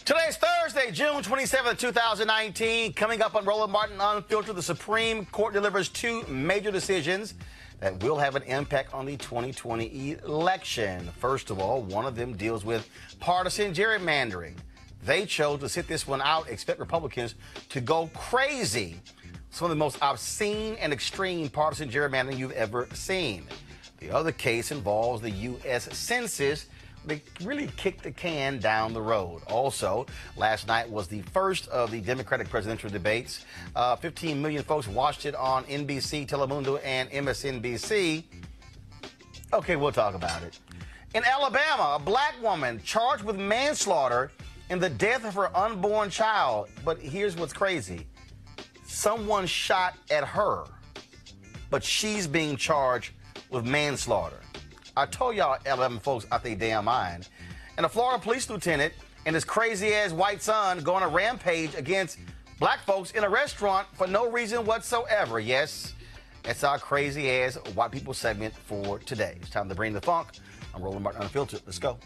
Today's Thursday, June 27, 2019. Coming up on Roland Martin Unfiltered, the Supreme Court delivers two major decisions that will have an impact on the 2020 election. First of all, one of them deals with partisan gerrymandering. They chose to sit this one out, expect Republicans to go crazy. Some of the most obscene and extreme partisan gerrymandering you've ever seen. The other case involves the U.S. Census. They really kicked the can down the road. Also, last night was the first of the Democratic presidential debates. 15 million folks watched it on NBC, Telemundo, and MSNBC. Okay, we'll talk about it. In Alabama, a black woman charged with manslaughter in the death of her unborn child. But here's what's crazy. Someone shot at her, but she's being charged with manslaughter. I told y'all Alabama folks out their damn mind. And a Florida police lieutenant and his crazy-ass white son go on a rampage against black folks in a restaurant for no reason whatsoever. Yes, that's our crazy-ass white people segment for today. It's time to bring the funk. I'm Roland Martin Unfiltered. Let's go.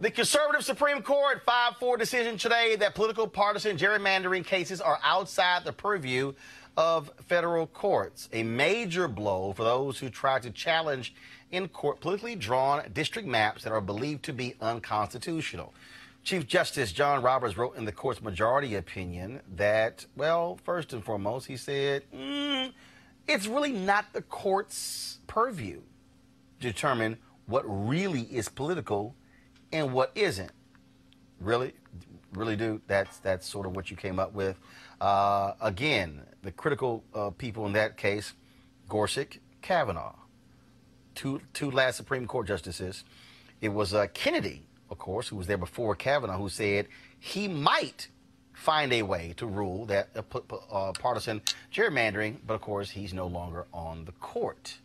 The conservative Supreme Court 5-4 decision today that political partisan gerrymandering cases are outside the purview of federal courts. A major blow for those who try to challenge in court politically drawn district maps that are believed to be unconstitutional. Chief Justice John Roberts wrote in the court's majority opinion that, well, first and foremost, he said, it's really not the court's purview to determine what really is political and what isn't. Really, dude, that's sort of what you came up with. Again, the critical people in that case, Gorsuch, Kavanaugh, two last Supreme Court justices. It was Kennedy, of course, who was there before Kavanaugh, who said he might find a way to rule that partisan gerrymandering, but of course, he's no longer on the court.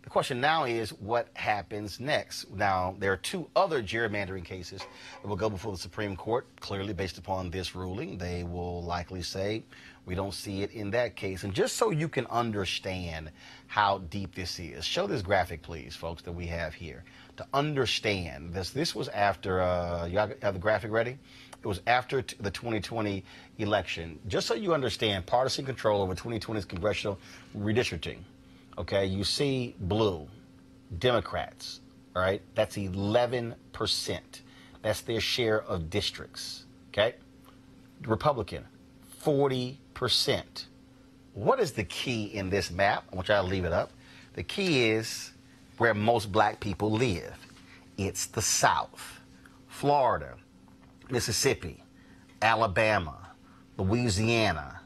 The question now is, what happens next? Now, there are two other gerrymandering cases that will go before the Supreme Court. Clearly, based upon this ruling, they will likely say, we don't see it in that case. And just so you can understand how deep this is, show this graphic, please, folks, that we have here. To understand this, this was after, you have the graphic ready? It was after the 2020 election. Just so you understand, partisan control over 2020's congressional redistricting. Okay, you see blue, Democrats, all right? That's 11%. That's their share of districts, okay? Republican, 40%. What is the key in this map? I want y'all to leave it up. The key is where most black people live. It's the South. Florida, Mississippi, Alabama, Louisiana,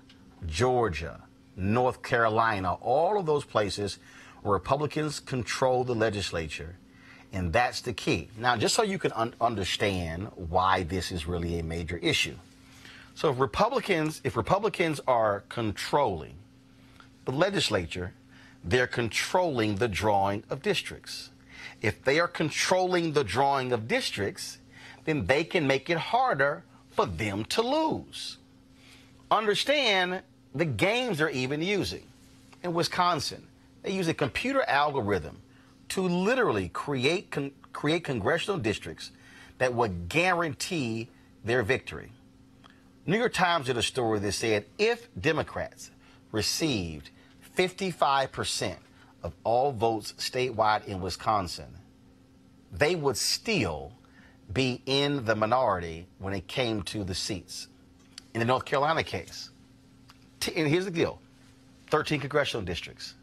Georgia, North Carolina, all of those places where Republicans control the legislature, and that's the key. Now, just so you can understand why this is really a major issue. So if Republicans are controlling the legislature, they're controlling the drawing of districts. If they are controlling the drawing of districts, then they can make it harder for them to lose. Understand the games they're even using. In Wisconsin, they use a computer algorithm to literally create congressional districts that would guarantee their victory. New York Times did a story that said if Democrats received 55% of all votes statewide in Wisconsin, they would still be in the minority when it came to the seats. In the North Carolina case, and here's the deal, 13 congressional districts.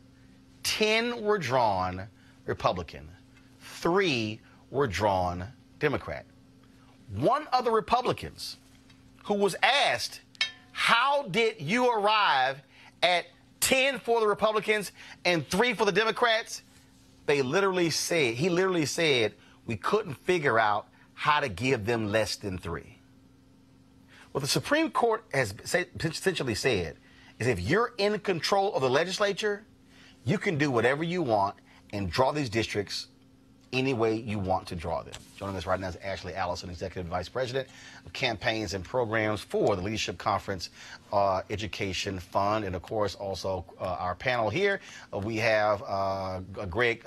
10 were drawn Republican. 3 were drawn Democrat. One of the Republicans who was asked, how did you arrive at 10 for the Republicans and 3 for the Democrats? He literally said, we couldn't figure out how to give them less than 3. What the Supreme Court has essentially said is if you're in control of the legislature, you can do whatever you want and draw these districts any way you want to draw them. Joining us right now is Ashley Allison, Executive Vice President of Campaigns and Programs for the Leadership Conference Education Fund. And, of course, also our panel here, we have Greg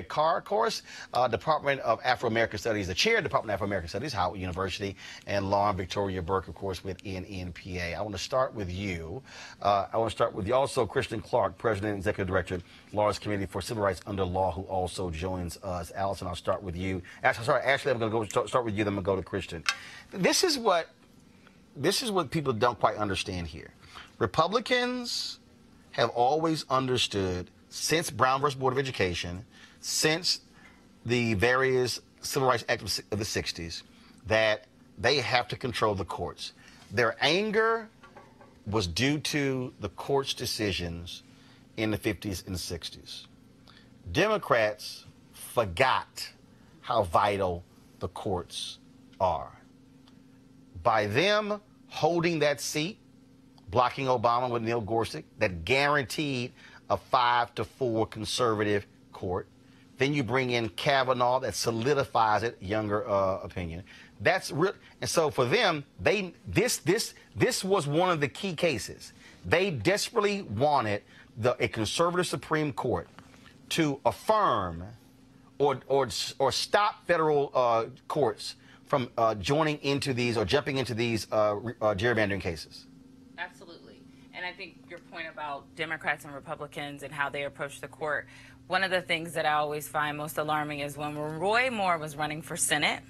Carr, of course, Department of Afro-American Studies, the Chair of the Department of Afro-American Studies, Howard University, and Lauren Victoria Burke, of course, with NNPA. I want to start with you. Also, Kristen Clark, President and Executive Director, Lawrence Committee for Civil Rights Under Law, who also joins us. Allison, I'll start with you. Ashley, I'm going to start with you, then I'm going to go to Kristen. This is what people don't quite understand here. Republicans have always understood, since Brown versus Board of Education, since the various Civil Rights Acts of the 60s, that they have to control the courts. Their anger was due to the court's decisions in the 50s and 60s. Democrats forgot how vital the courts are. By them holding that seat, blocking Obama with Neil Gorsuch, that guaranteed a 5-4 conservative court. Then you bring in Kavanaugh, that solidifies it, younger opinion. That's real. And so for them, this was one of the key cases. They desperately wanted a conservative Supreme Court to affirm or stop federal courts from joining into these or jumping into these gerrymandering cases. Absolutely. And I think your point about Democrats and Republicans and how they approach the court, one of the things that I always find most alarming is when Roy Moore was running for Senate,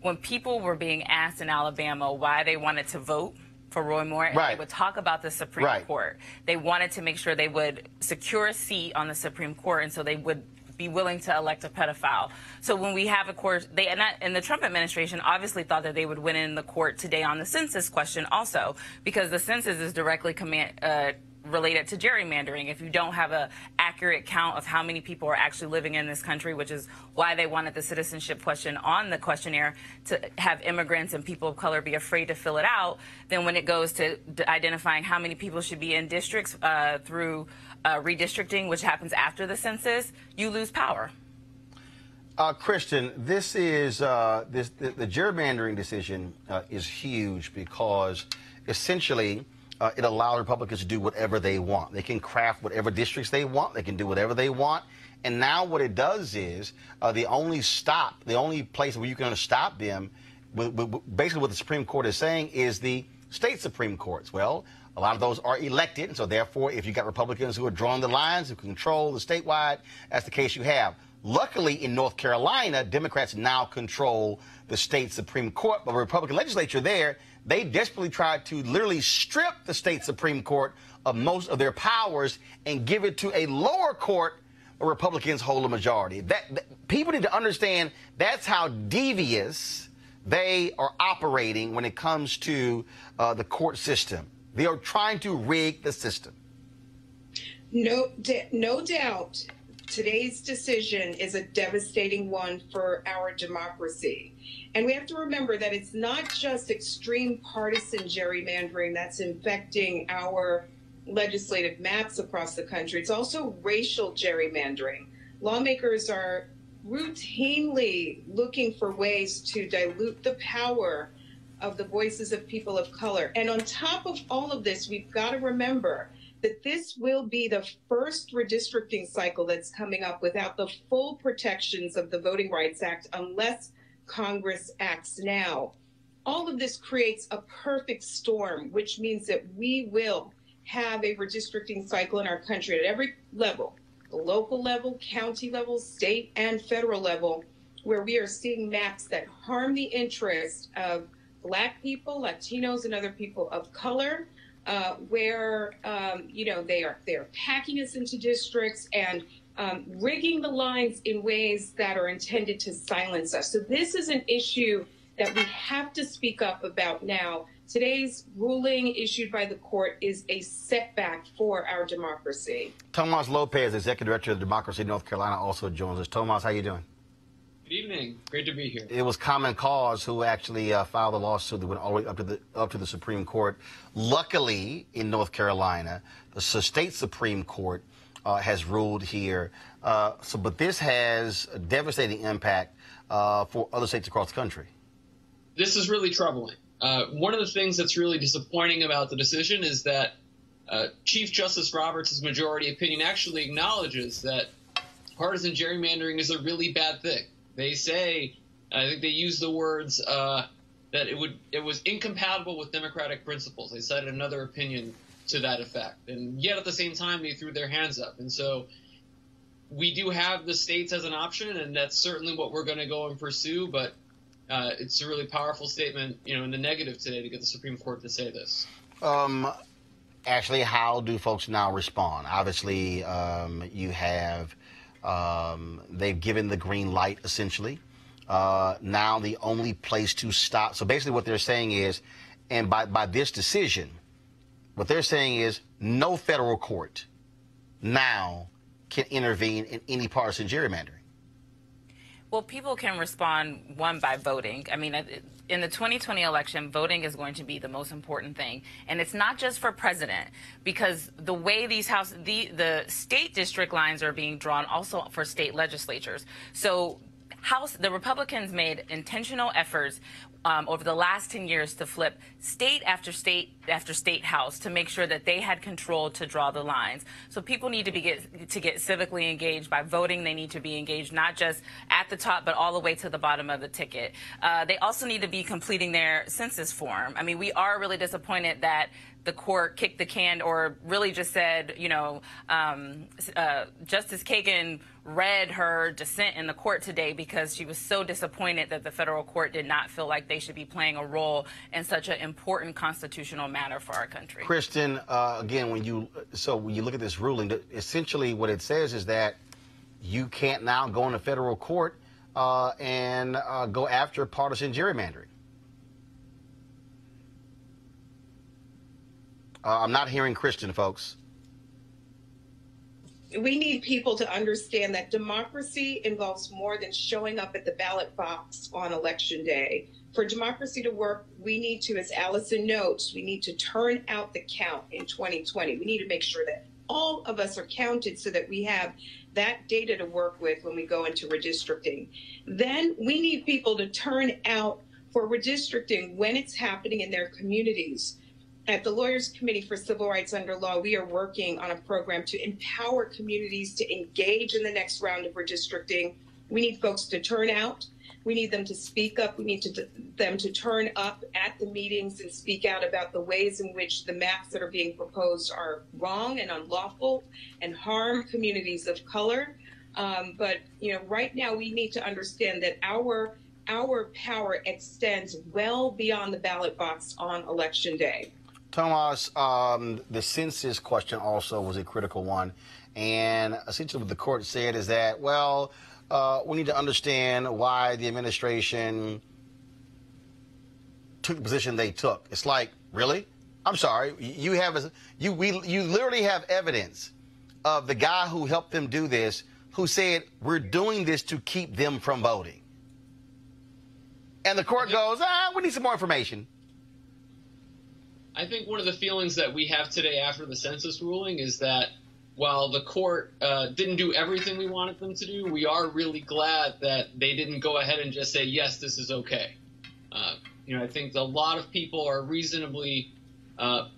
when people were being asked in Alabama why they wanted to vote for Roy Moore, and they would talk about the Supreme Court. They wanted to make sure they would secure a seat on the Supreme Court, and so they would be willing to elect a pedophile. So when we have a court, and the Trump administration obviously thought that they would win in the court today on the census question also, because the census is directly related to gerrymandering. If you don't have an accurate count of how many people are actually living in this country, which is why they wanted the citizenship question on the questionnaire, to have immigrants and people of color be afraid to fill it out, then when it goes to identifying how many people should be in districts through redistricting, which happens after the census, you lose power. Kristen, this is the gerrymandering decision is huge because essentially it allows Republicans to do whatever they want. They can craft whatever districts they want. They can do whatever they want. And now what it does is the only place where you can stop them, basically what the Supreme Court is saying, is the state Supreme Courts. Well, a lot of those are elected, and so therefore, if you've got Republicans who are drawing the lines, who control the statewide, that's the case you have. Luckily, in North Carolina, Democrats now control the state Supreme Court, but the Republican legislature there, they desperately tried to literally strip the state Supreme Court of most of their powers and give it to a lower court where Republicans hold a majority. People need to understand that's how devious they are operating when it comes to the court system. They are trying to rig the system. No doubt. Today's decision is a devastating one for our democracy. And we have to remember that it's not just extreme partisan gerrymandering that's infecting our legislative maps across the country. It's also racial gerrymandering. Lawmakers are routinely looking for ways to dilute the power of the voices of people of color. And on top of all of this, we've got to remember that this will be the first redistricting cycle that's coming up without the full protections of the Voting Rights Act unless Congress acts now. All of this creates a perfect storm, which means that we will have a redistricting cycle in our country at every level, the local level, county level, state and federal level, where we are seeing maps that harm the interests of Black people, Latinos, and other people of color, where they are packing us into districts and rigging the lines in ways that are intended to silence us. So this is an issue that we have to speak up about now. Today's ruling issued by the court is a setback for our democracy. Tomas Lopez, Executive Director of Democracy North Carolina, also joins us. Tomas, how you doing? Good evening. Great to be here. It was Common Cause who actually filed a lawsuit that went all the way up to the Supreme Court. Luckily, in North Carolina, the state Supreme Court has ruled here. But this has a devastating impact for other states across the country. This is really troubling. One of the things that's really disappointing about the decision is that Chief Justice Roberts' majority opinion actually acknowledges that partisan gerrymandering is a really bad thing. They say, I think they use the words that it was incompatible with democratic principles. They cited another opinion to that effect. And yet at the same time, they threw their hands up. And so we do have the states as an option, and that's certainly what we're going to go and pursue. But it's a really powerful statement, in the negative today to get the Supreme Court to say this. Actually, how do folks now respond? Obviously, you have they've given the green light, essentially. Now the only place to stop. So basically what they're saying is, and by this decision, what they're saying is no federal court now can intervene in any partisan gerrymandering. Well, people can respond, one, by voting. I mean, in the 2020 election, voting is going to be the most important thing. And it's not just for president, because the way these the state district lines are being drawn also for state legislatures. So the Republicans made intentional efforts over the last 10 years to flip state after state after state house to make sure that they had control to draw the lines. So people need to get civically engaged by voting. They need to be engaged not just at the top, but all the way to the bottom of the ticket. They also need to be completing their census form. I mean, we are really disappointed that the court kicked the can, or really just said, Justice Kagan read her dissent in the court today because she was so disappointed that the federal court did not feel like they should be playing a role in such an important constitutional matter for our country. Kristen, again, when you look at this ruling, essentially what it says is that you can't now go into federal court and go after partisan gerrymandering. I'm not hearing Kristen, folks. We need people to understand that democracy involves more than showing up at the ballot box on election day. For democracy to work, we need to, as Allison notes, we need to turn out the count in 2020. We need to make sure that all of us are counted so that we have that data to work with when we go into redistricting. Then we need people to turn out for redistricting when it's happening in their communities. At the Lawyers Committee for Civil Rights Under Law, we are working on a program to empower communities to engage in the next round of redistricting. We need folks to turn out. We need them to speak up. We need them to turn up at the meetings and speak out about the ways in which the maps that are being proposed are wrong and unlawful and harm communities of color. But right now we need to understand that our power extends well beyond the ballot box on Election Day. Tomas, the census question also was a critical one. And essentially what the court said is that, well, we need to understand why the administration took the position they took. It's like, really? I'm sorry. You literally have evidence of the guy who helped them do this, who said, we're doing this to keep them from voting. And the court goes, we need some more information. I think one of the feelings that we have today after the census ruling is that while the court didn't do everything we wanted them to do, we are really glad that they didn't go ahead and just say, yes, this is okay. I think a lot of people are reasonably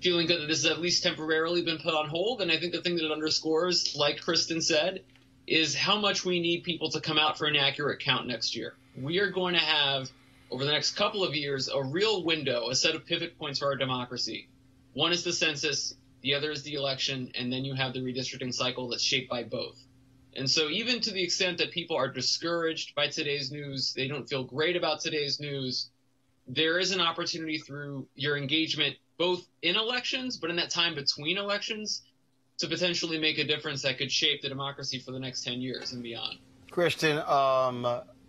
feeling good that this has at least temporarily been put on hold. And I think the thing that it underscores, like Kristen said, is how much we need people to come out for an accurate count next year. We are going to have, over the next couple of years, a real window, a set of pivot points for our democracy. One is the census, the other is the election, and then you have the redistricting cycle that's shaped by both. And so even to the extent that people are discouraged by today's news, they don't feel great about today's news, there is an opportunity through your engagement both in elections, but in that time between elections, to potentially make a difference that could shape the democracy for the next 10 years and beyond. Christian,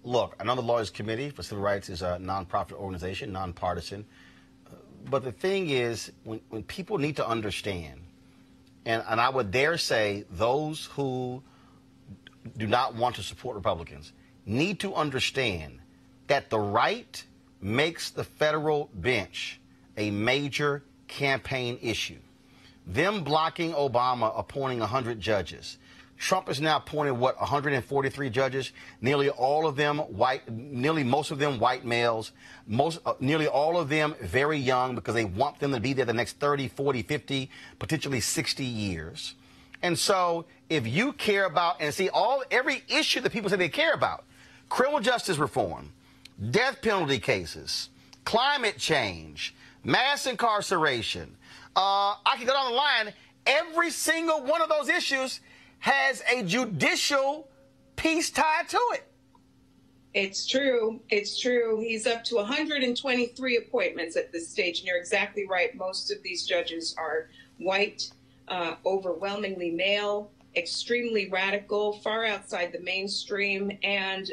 look, I know the Lawyers Committee for Civil Rights is a nonprofit organization, nonpartisan. But the thing is, when people need to understand, and I would dare say those who do not want to support Republicans need to understand that the right makes the federal bench a major campaign issue. Them blocking Obama appointing 100 judges. Trump is now appointed, 143 judges, nearly all of them white, most of them white males, nearly all of them very young because they want them to be there the next 30, 40, 50, potentially 60 years. And so if you care about and see every issue that people say they care about, criminal justice reform, death penalty cases, climate change, mass incarceration, I can go down the line, every single one of those issues has a judicial piece tied to it. It's true. It's true. He's up to 123 appointments at this stage, and you're exactly right. Most of these judges are white, overwhelmingly male, extremely radical, far outside the mainstream, and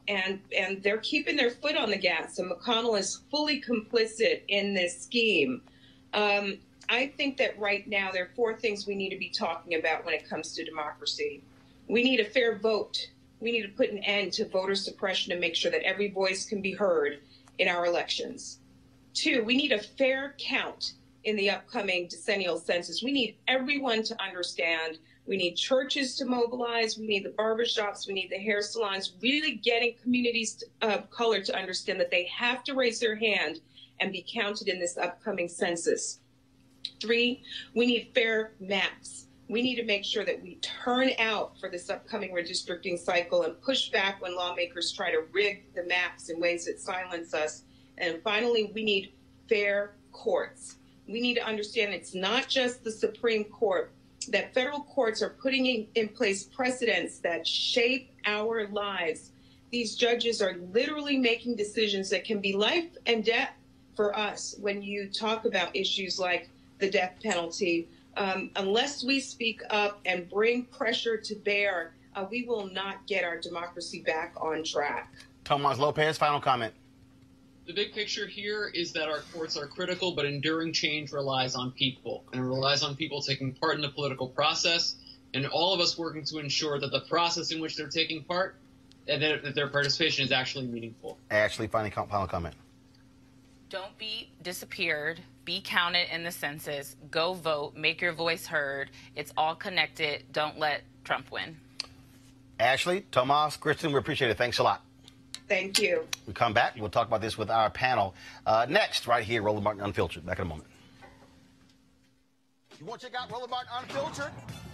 and they're keeping their foot on the gas. And McConnell is fully complicit in this scheme. I think that right now there are four things we need to be talking about when it comes to democracy. We need a fair vote. We need to put an end to voter suppression and make sure that every voice can be heard in our elections. 2, we need a fair count in the upcoming decennial census. We need everyone to understand. We need churches to mobilize. We need the barbershops. We need the hair salons, really getting communities of color to understand that they have to raise their hand and be counted in this upcoming census. 3, we need fair maps. We need to make sure that we turn out for this upcoming redistricting cycle and push back when lawmakers try to rig the maps in ways that silence us. And finally, we need fair courts. We need to understand it's not just the Supreme Court, that federal courts are putting in place precedents that shape our lives. These judges are literally making decisions that can be life and death for us when you talk about issues like the death penalty. Unless we speak up and bring pressure to bear, we will not get our democracy back on track. Tomas Lopez, final comment. The big picture here is that our courts are critical, but enduring change relies on people, and it relies on people taking part in the political process, and all of us working to ensure that the process in which they're taking part, and that their participation is actually meaningful. Ashley, final comment. Don't be disappeared. Be counted in the census. Go vote. Make your voice heard. It's all connected. Don't let Trump win. Ashley, Tomas, Kristen, we appreciate it. Thanks a lot. Thank you. We come back. We'll talk about this with our panel next, right here, Roland Martin Unfiltered. Back in a moment. You want to check out Roland Martin Unfiltered?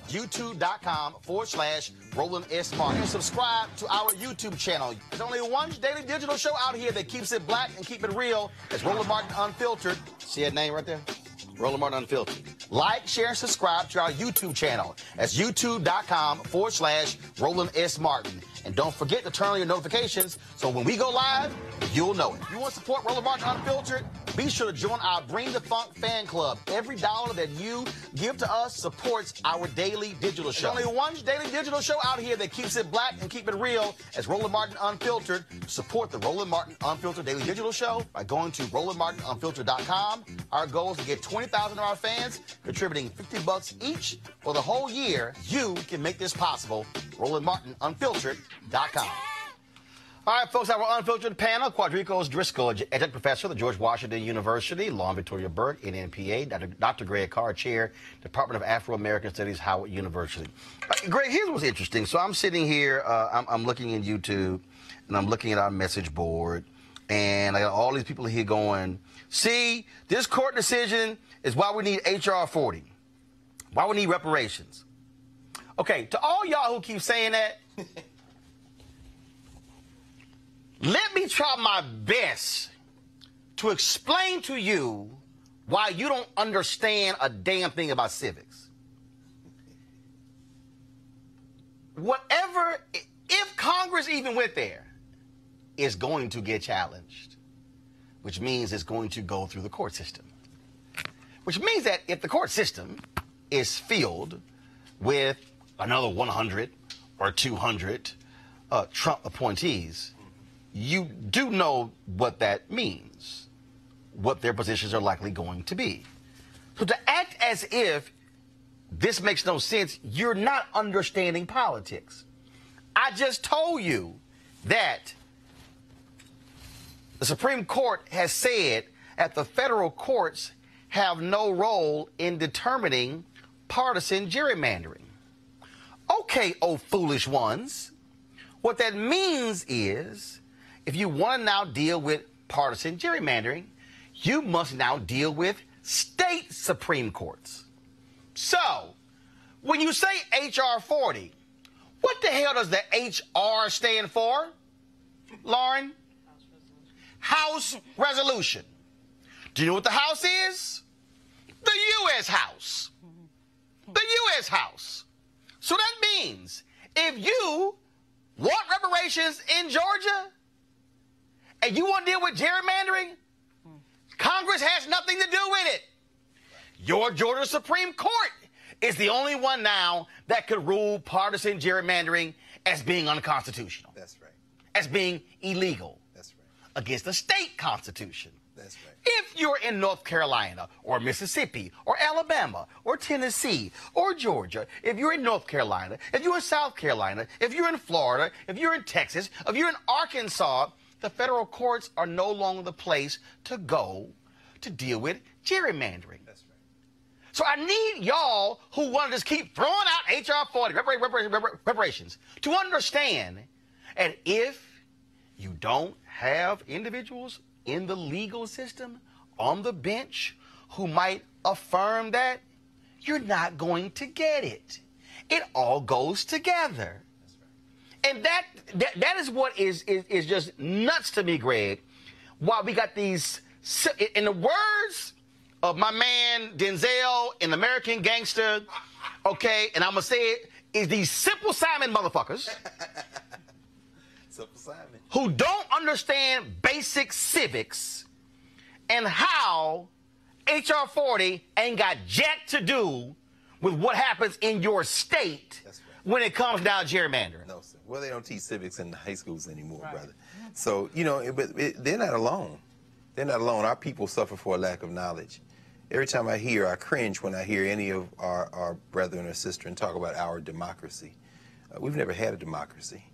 YouTube.com/Roland S. Martin. And subscribe to our YouTube channel. There's only one daily digital show out here that keeps it black and keep it real. It's Roland Martin Unfiltered. See that name right there? Roland Martin Unfiltered. Like, share, and subscribe to our YouTube channel. That's YouTube.com/Roland S. Martin. And don't forget to turn on your notifications so when we go live, you'll know it. If you want to support Roland Martin Unfiltered, be sure to join our Bring the Funk fan club. Every dollar that you give to us supports our daily digital show. There's only one daily digital show out here that keeps it black and keep it real. As Roland Martin Unfiltered. Support the Roland Martin Unfiltered daily digital show by going to RolandMartinUnfiltered.com. Our goal is to get 20,000 of our fans contributing $50 each for the whole year. You can make this possible. RolandMartinUnfiltered.com. All right, folks, our Unfiltered panel, Quadrico's Driscoll, adjunct professor at the George Washington University, Lauren Victoria Burke, NNPA, Dr. Greg Carr, chair, Department of Afro-American Studies, Howard University. Greg, here's what's interesting. So I'm sitting here, I'm looking in YouTube, and I'm looking at our message board, and I got all these people here going, see, this court decision is why we need H.R. 40, why we need reparations. Okay, to all y'all who keep saying that, let me try my best to explain to you why you don't understand a damn thing about civics. Whatever, if Congress even went there, is going to get challenged, which means it's going to go through the court system. Which means that if the court system is filled with another 100 or 200 Trump appointees, you do know what that means, what their positions are likely going to be. So to act as if this makes no sense, you're not understanding politics. I just told you that the Supreme Court has said that the federal courts have no role in determining partisan gerrymandering. Okay, oh foolish ones. What that means is, if you want to now deal with partisan gerrymandering, you must now deal with state Supreme Courts. So, when you say H.R. 40, what the hell does the H.R. stand for, Lauren? House Resolution. Do you know what the House is? The U.S. House. The U.S. House. So that means if you want reparations in Georgia and you want to deal with gerrymandering, Congress has nothing to do with it. Your Georgia Supreme Court is the only one now that could rule partisan gerrymandering as being unconstitutional. That's right. As being illegal. That's right. Against the state constitution. That's right. If you're in North Carolina or Mississippi or Alabama or Tennessee or Georgia, if you're in North Carolina, if you're in South Carolina, if you're in Florida, if you're in Texas, if you're in Arkansas, the federal courts are no longer the place to go to deal with gerrymandering. That's right. So I need y'all who want to just keep throwing out H.R. 40, reparations, to understand that if you don't have individuals in the legal system, on the bench, who might affirm that, you're not going to get it. It all goes together. And that is what is just nuts to me, Greg. While we got these, in the words of my man Denzel in American Gangster, okay, and I'm going to say it, is these Simple Simon motherfuckers Simple Simon. Who don't understand basic civics and how H.R. 40 ain't got jack to do with what happens in your state when it comes down to gerrymandering. No, sir. Well, they don't teach civics in the high schools anymore, brother. So, you know, they're not alone. They're not alone. Our people suffer for a lack of knowledge. Every time I cringe when I hear any of our brethren or sisters talk about our democracy. We've never had a democracy.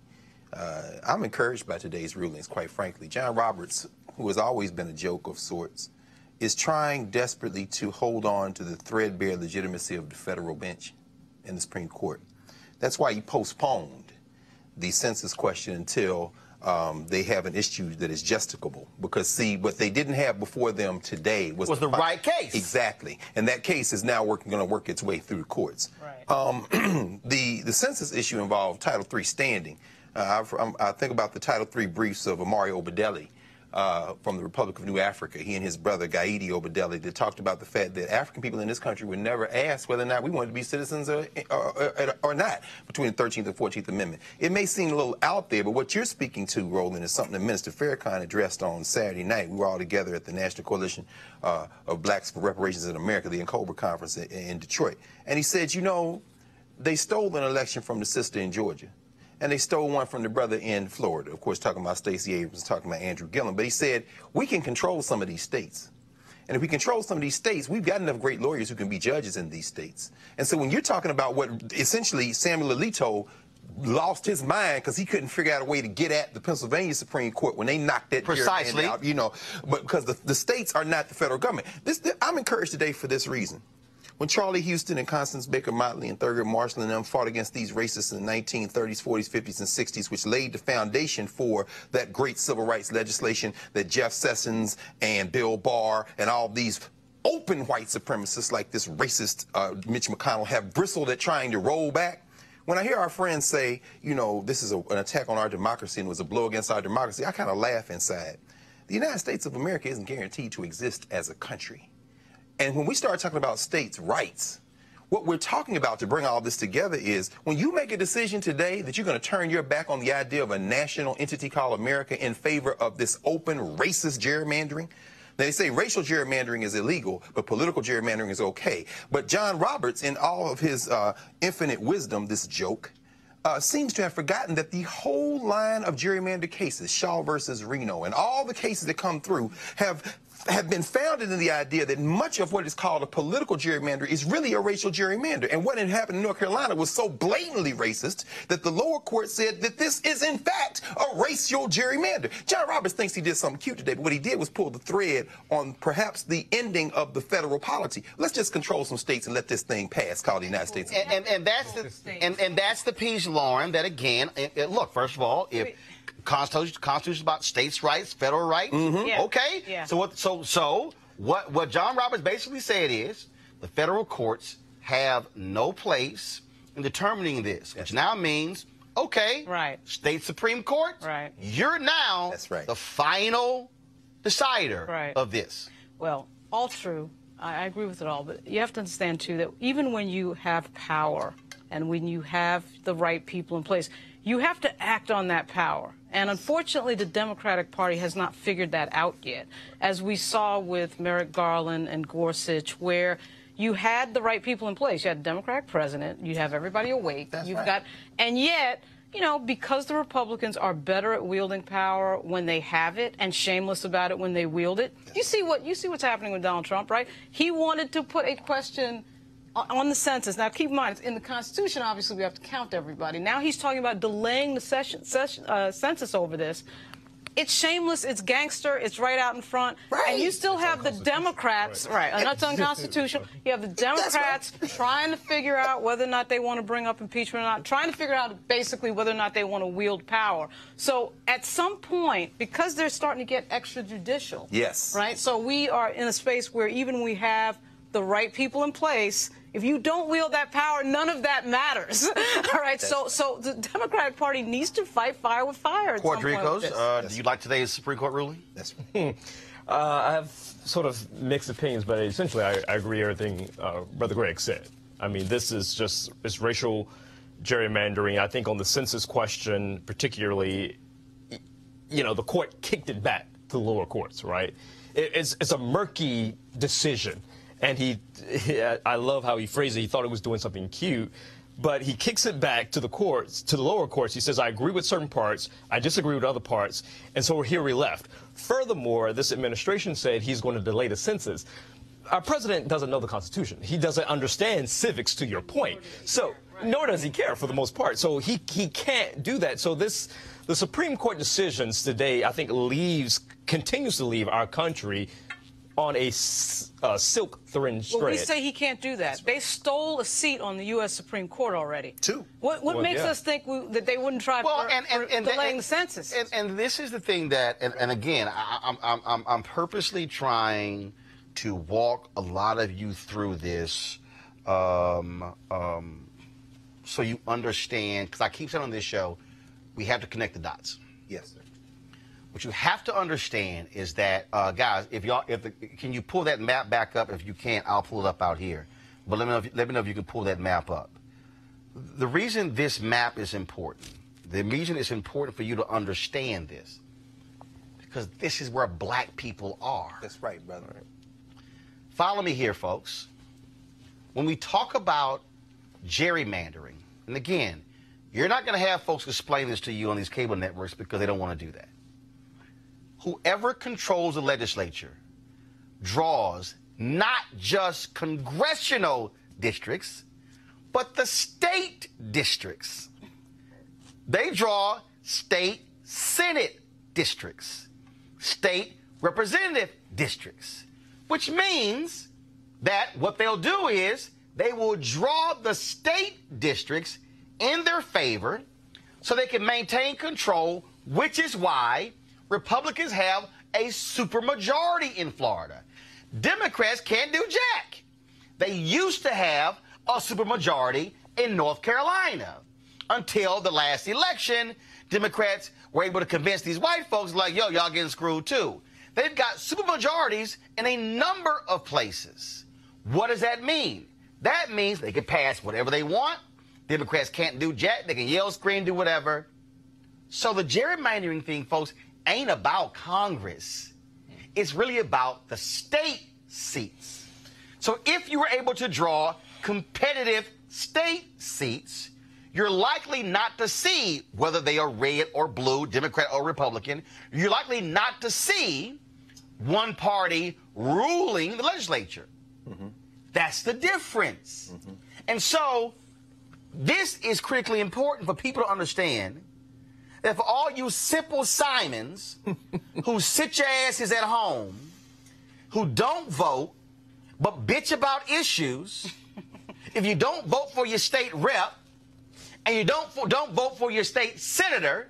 I'm encouraged by today's rulings, quite frankly. John Roberts, who has always been a joke of sorts, is trying desperately to hold on to the threadbare legitimacy of the federal bench in the Supreme Court. That's why he postponed the census question until they have an issue that is justicable. Because, see, what they didn't have before them today was the right case. Exactly. And that case is now going to work its way through the courts. Right. The census issue involved Title III standing. I think about the Title III briefs of Amari Obadelli from the Republic of New Africa. He and his brother, Gaidi Obadelli, that talked about the fact that African people in this country were never asked whether or not we wanted to be citizens or not between the 13th and 14th Amendment. It may seem a little out there, but what you're speaking to, Roland, is something that Minister Farrakhan addressed on Saturday night. We were all together at the National Coalition of Blacks for Reparations in America, the NCOBRA conference in Detroit. And he said, you know, they stole an election from the sister in Georgia. And they stole one from the brother in Florida, of course, talking about Stacey Abrams, talking about Andrew Gillum. But he said, we can control some of these states. And if we control some of these states, we've got enough great lawyers who can be judges in these states. And so when you're talking about what essentially Samuel Alito lost his mind because he couldn't figure out a way to get at the Pennsylvania Supreme Court when they knocked that precisely out, you know, but because the states are not the federal government. I'm encouraged today for this reason. When Charlie Houston and Constance Baker Motley and Thurgood Marshall and them fought against these racists in the 1930s, 40s, 50s, and 60s, which laid the foundation for that great civil rights legislation that Jeff Sessions and Bill Barr and all these open white supremacists like this racist Mitch McConnell have bristled at trying to roll back. When I hear our friends say, you know, this is an attack on our democracy and was a blow against our democracy, I kind of laugh inside. The United States of America isn't guaranteed to exist as a country. And when we start talking about states' rights, what we're talking about to bring all this together is when you make a decision today that you're going to turn your back on the idea of a national entity called America in favor of this open racist gerrymandering, They say racial gerrymandering is illegal, but political gerrymandering is okay. But John Roberts, in all of his infinite wisdom, this joke, seems to have forgotten that the whole line of gerrymander cases, Shaw versus Reno, and all the cases that come through have been founded in the idea that much of what is called a political gerrymander is really a racial gerrymander. And what had happened in North Carolina was so blatantly racist that the lower court said that this is, in fact, a racial gerrymander. John Roberts thinks he did something cute today, but what he did was pull the thread on perhaps the ending of the federal polity. Let's just control some states and let this thing pass called the United States. And that's the piece, Lauren, that again, look, first of all, if Constitution about states' rights, federal rights. Yeah. Okay. Yeah. So what John Roberts basically said is the federal courts have no place in determining this, which now means state Supreme Court. Right. You're now the final decider of this. Well, all true. I agree with it all, but you have to understand too that even when you have power and when you have the right people in place, you have to act on that power. And unfortunately, the Democratic Party has not figured that out yet, as we saw with Merrick Garland and Gorsuch, where you had the right people in place. You had a Democratic president. You have everybody awake. And yet, you know, because the Republicans are better at wielding power when they have it and shameless about it when they wield it. You see what's happening with Donald Trump, right? He wanted to put a question on the census. Now, keep in mind, in the Constitution, obviously, we have to count everybody. Now he's talking about delaying the census over this. It's shameless, it's gangster, it's right out in front. And you still have the Democrats, and that's unconstitutional. You have the Democrats trying to figure out whether or not they want to bring up impeachment or not, trying to figure out basically whether or not they want to wield power. So at some point, because they're starting to get extrajudicial, right? So we are in a space where even when we have the right people in place, if you don't wield that power, none of that matters. All right, so the Democratic Party needs to fight fire with fire. Quadricos, do you like today's Supreme Court ruling? I have sort of mixed opinions, but essentially I agree with everything Brother Greg said. I mean, this is just racial gerrymandering. I think on the census question, particularly, you know, the court kicked it back to the lower courts, right? It's a murky decision. And I love how he phrased it. He thought it was doing something cute, but he kicks it back to the courts, to the lower courts. He says, I agree with certain parts, I disagree with other parts, and so here we left. Furthermore, this administration said he's going to delay the census. Our president doesn't know the Constitution. He doesn't understand civics, to your point. So, nor does he care for the most part. So he can't do that. So the Supreme Court decisions today, I think, continues to leave our country on a silk thin thread. Well, we say he can't do that. They stole a seat on the U.S. Supreme Court already. What makes us think that they wouldn't try for delaying the census? And this is the thing that, and again, I'm purposely trying to walk a lot of you through this so you understand, because I keep saying on this show, we have to connect the dots. Yes, sir. What you have to understand is that, guys, can you pull that map back up? If you can't, I'll pull it up out here. But let me know if you can pull that map up. The reason this map is important, the reason it's important for you to understand this, because this is where black people are. That's right, brother. Follow me here, folks. When we talk about gerrymandering, and again, you're not going to have folks explain this to you on these cable networks because they don't want to do that. Whoever controls the legislature draws not just congressional districts, but the state districts. They draw state Senate districts, state representative districts, which means that what they'll do is they will draw the state districts in their favor so they can maintain control, which is why Republicans have a supermajority in Florida. Democrats can't do jack. They used to have a supermajority in North Carolina. Until the last election, Democrats were able to convince these white folks like, yo, y'all getting screwed too. They've got supermajorities in a number of places. What does that mean? That means they can pass whatever they want. Democrats can't do jack. They can yell, scream, do whatever. So the gerrymandering thing, folks, ain't about Congress. It's really about the state seats. So if you were able to draw competitive state seats, you're likely not to see whether they are red or blue, Democrat or Republican. You're likely not to see one party ruling the legislature. That's the difference. And so this is critically important for people to understand that for all you simple Simons who sit your asses at home, who don't vote, but bitch about issues, if you don't vote for your state rep, and you don't vote for your state senator,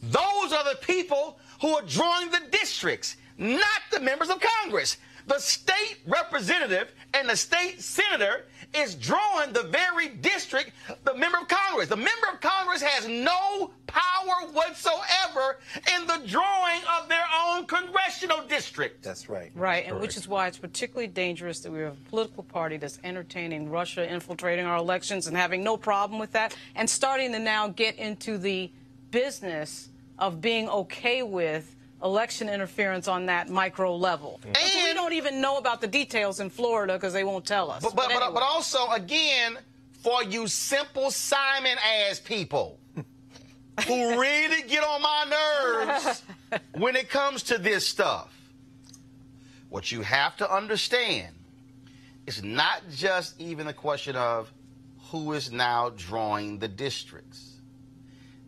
those are the people who are drawing the districts, not the members of Congress. The state representative and the state senator is drawing the very district, the member of Congress. The member of Congress has no power whatsoever in the drawing of their own congressional district. That's right. Right, and which is why it's particularly dangerous that we have a political party that's entertaining Russia infiltrating our elections and having no problem with that, and starting to now get into the business of being okay with election interference on that micro level. And we don't even know about the details in Florida because they won't tell us. But also, again, for you simple Simon-ass people who really get on my nerves when it comes to this stuff, what you have to understand is not just even a question of who is now drawing the districts.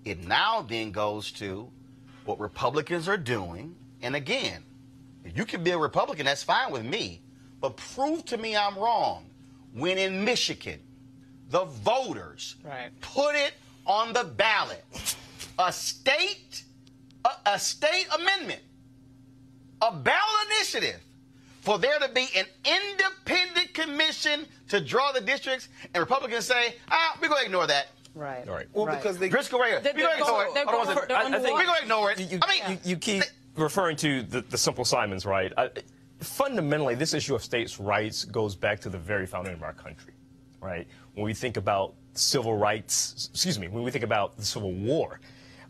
It now then goes to what Republicans are doing. And again, if you can be a Republican, that's fine with me. But prove to me I'm wrong when in Michigan, the voters put it on the ballot. A state amendment, a ballot initiative for there to be an independent commission to draw the districts, and Republicans say, we're going to ignore that. Right. Right. Well, because they Driscoll right here. We're going to ignore it. You keep referring to the simple Simons, right? Fundamentally, this issue of states' rights goes back to the very founding of our country, right? When we think about civil rights, when we think about the Civil War,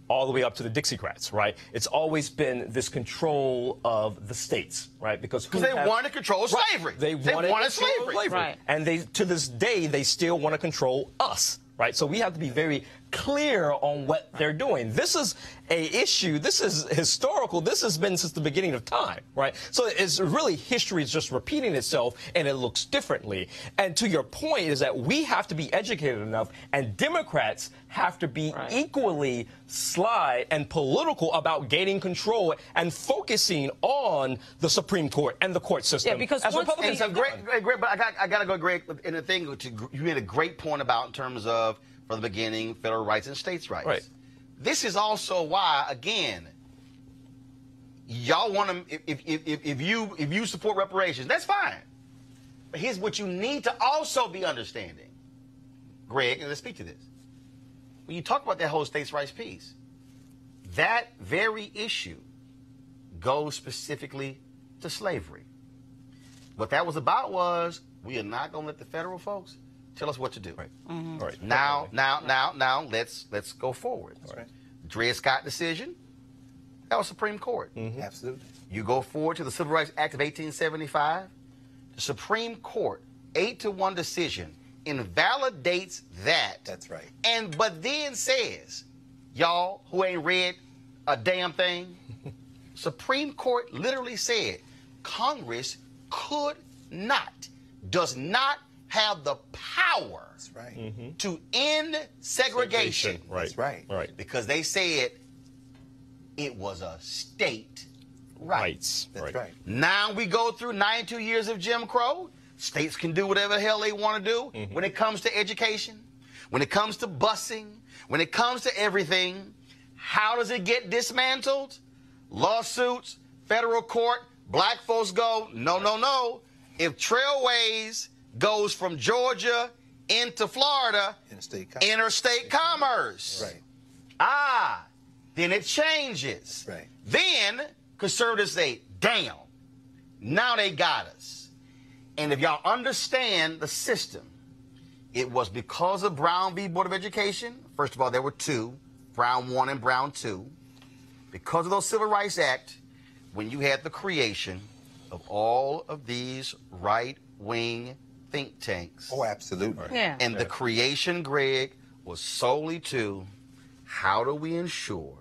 all the way up to the Dixiecrats, right? It's always been this control of the states, right? Because they wanted to control slavery. They wanted slavery. Right. And to this day, they still want to control us. Right, so we have to be very clear on what they're doing. This is a issue. This is historical. This has been since the beginning of time, right? So it's really history is just repeating itself, and it looks differently. And to your point is that we have to be educated enough, and Democrats have to be equally sly and political about gaining control and focusing on the Supreme Court and the court system. Yeah, because as Republicans, great. But I got to go, Greg. In the thing you made a great point about in terms of from the beginning, federal rights and states' rights. Right. This is also why, again, y'all want to. If you support reparations, that's fine. But here's what you need to also be understanding, Greg, and let's speak to this. When you talk about that whole states' rights piece, that very issue goes specifically to slavery. What that was about was we are not going to let the federal folks tell us what to do. Right. Mm-hmm. All right. Now, let's go forward. That's right. Dred Scott decision, that was Supreme Court. Mm-hmm. Absolutely. You go forward to the Civil Rights Act of 1875, the Supreme Court, 8-1 decision, invalidates that. That's right. But then says, y'all who ain't read a damn thing, Supreme Court literally said Congress does not have the power to end segregation. Right. That's right. Right. Because they said it was a state right. That's right. Now we go through 92 years of Jim Crow. States can do whatever the hell they want to do when it comes to education, when it comes to busing, when it comes to everything. How does it get dismantled? Lawsuits, federal court, black folks go, no. If Trailways goes from Georgia into Florida, interstate commerce. Right. Then it changes. Right. Then conservatives say, damn, now they got us. And if y'all understand the system, it was because of Brown v. Board of Education. First of all, there were two, Brown 1 and Brown 2. Because of those Civil Rights Act, when you had the creation of all of these right-wing think tanks. Oh, absolutely. Yeah. And the creation, Greg, was solely to how do we ensure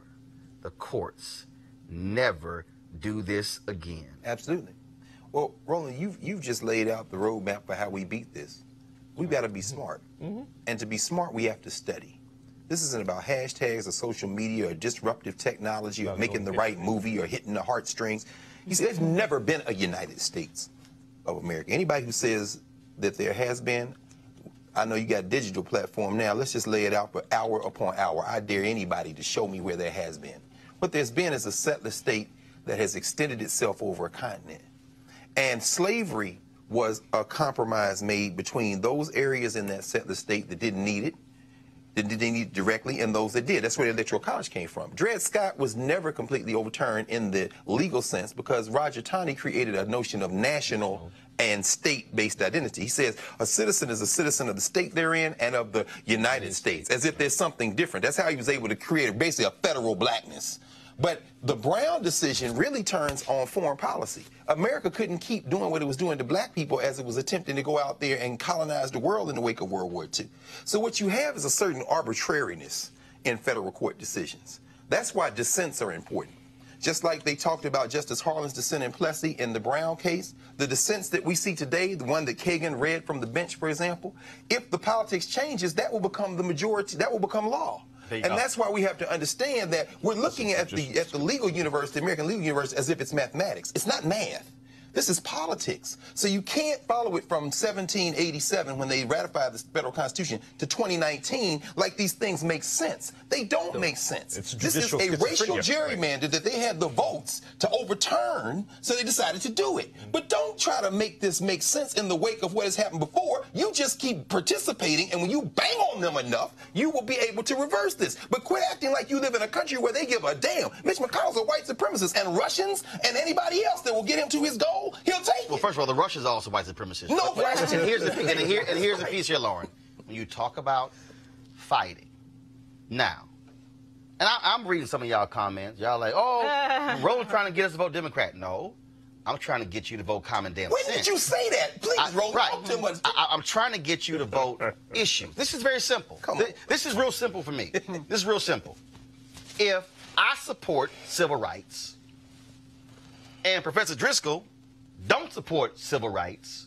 the courts never do this again? Absolutely. Well, Roland, you've just laid out the roadmap for how we beat this. We've got to be smart. And to be smart, we have to study. This isn't about hashtags or social media or disruptive technology or making the right movie or hitting the heartstrings. You see, there's never been a United States of America. Anybody who says that there has been, I know you got a digital platform now. Let's just lay it out for hour upon hour. I dare anybody to show me where there has been. What there's been is a settler state that has extended itself over a continent. And slavery was a compromise made between those areas in that settler state that didn't need it, that didn't need it directly, and those that did. That's where the Electoral College came from. Dred Scott was never completely overturned in the legal sense because Roger Taney created a notion of national and state-based identity. He says a citizen is a citizen of the state they're in and of the United States, as if there's something different. That's how he was able to create basically a federal blackness. But the Brown decision really turns on foreign policy. America couldn't keep doing what it was doing to black people as it was attempting to go out there and colonize the world in the wake of World War II. So what you have is a certain arbitrariness in federal court decisions. That's why dissents are important. Just like they talked about Justice Harlan's dissent in Plessy in the Brown case, the dissents that we see today, the one that Kagan read from the bench, for example, if the politics changes, that will become the majority, that will become law. And that's why we have to understand that we're looking at the legal universe, the American legal universe, as if it's mathematics. It's not math. This is politics. So you can't follow it from 1787 when they ratified the federal constitution to 2019 like these things make sense. They don't make sense. This is a racial gerrymander that they had the votes to overturn, so they decided to do it. But don't try to make this make sense in the wake of what has happened before. You just keep participating, and when you bang on them enough, you will be able to reverse this. But quit acting like you live in a country where they give a damn. Mitch McConnell's a white supremacist, and Russians and anybody else that will get him to his goal, he'll take it. Well, first of all, the Russians are also white supremacists. No question. And here's the piece here, Lauren. When you talk about fighting, now, and I'm reading some of y'all comments. Y'all like, oh, Roland's trying to get us to vote Democrat. No, I'm trying to get you to vote common damn sense. When did you say that? Please, Roland. Right. I'm trying to get you to vote issues. This is very simple. Come on. This is real simple for me. This is real simple. If I support civil rights and Professor Driscoll don't support civil rights,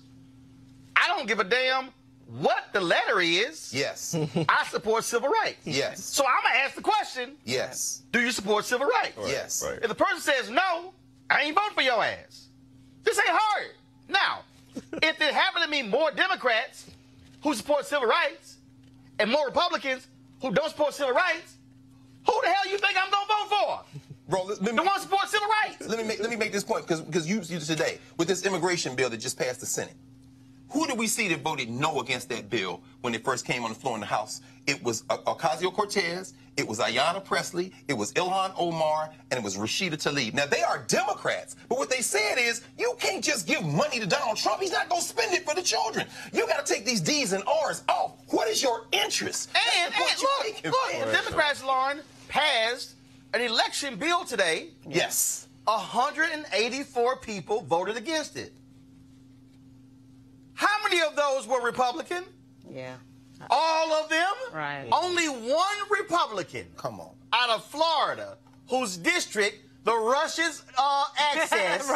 I don't give a damn what the letter is. Yes. I support civil rights. Yes. So I'm going to ask the question. Yes. Do you support civil rights? Right. Yes. Right. If the person says no, I ain't voting for your ass. This ain't hard. Now, if there happen to be more Democrats who support civil rights and more Republicans who don't support civil rights, who the hell you think I'm going to vote for? Bro, the one support civil rights. Let me make this point because you today with this immigration bill that just passed the Senate. Who did we see that voted no against that bill when it first came on the floor in the House? It was Ocasio-Cortez, it was Ayanna Pressley, it was Ilhan Omar, and it was Rashida Tlaib. Now, they are Democrats, but what they said is you can't just give money to Donald Trump. He's not going to spend it for the children. You got to take these D's and R's off. What is your interest? And look, the Democrats, Lauren, passed an election bill today. Yes. 184 people voted against it. How many of those were Republican? Yeah. All of them? Right. Only one Republican. Come on. Out of Florida, whose district the Russians access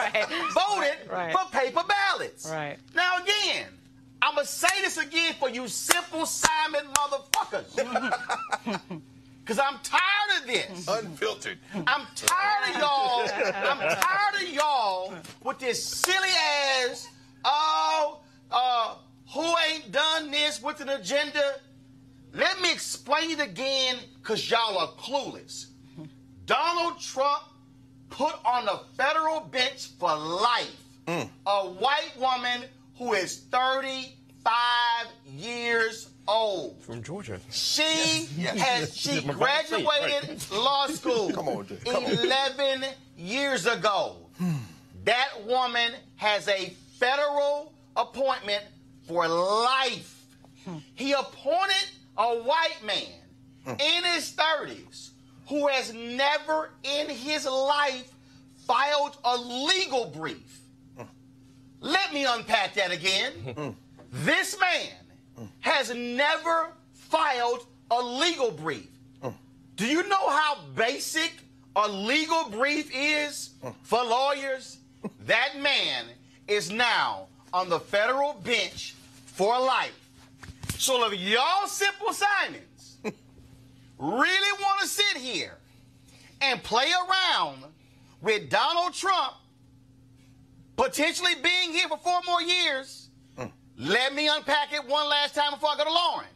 voted for paper ballots. Right. Now again, I'm going to say this again for you simple Simon motherfuckers. Because I'm tired of this. Unfiltered. I'm tired of y'all. I'm tired of y'all with this silly ass, who ain't done this with an agenda. Let me explain it again because y'all are clueless. Donald Trump put on the federal bench for life a white woman who is 35 years old. From Georgia. She graduated law school 11 years ago. That woman has a federal appointment for life. He appointed a white man in his 30s who has never in his life filed filed a legal brief. Let me unpack that again. This man has never filed a legal brief. Do you know how basic a legal brief is for lawyers? That man is now on the federal bench for life. So if y'all Simple Simons really want to sit here and play around with Donald Trump potentially being here for 4 more years, let me unpack it one last time before I go to Lauren.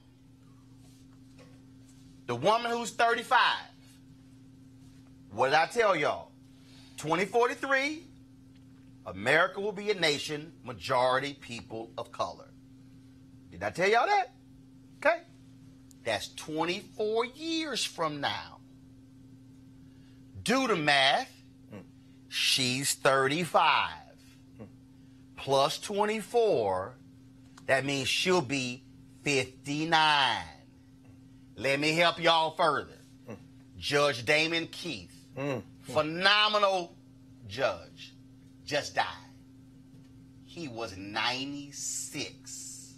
The woman who's 35. What did I tell y'all? 2043, America will be a nation, majority people of color. Did I tell y'all that? Okay. That's 24 years from now. Do the math. She's 35. Plus 24, that means she'll be 59. Let me help y'all further. Judge Damon Keith, phenomenal judge, just died. He was 96.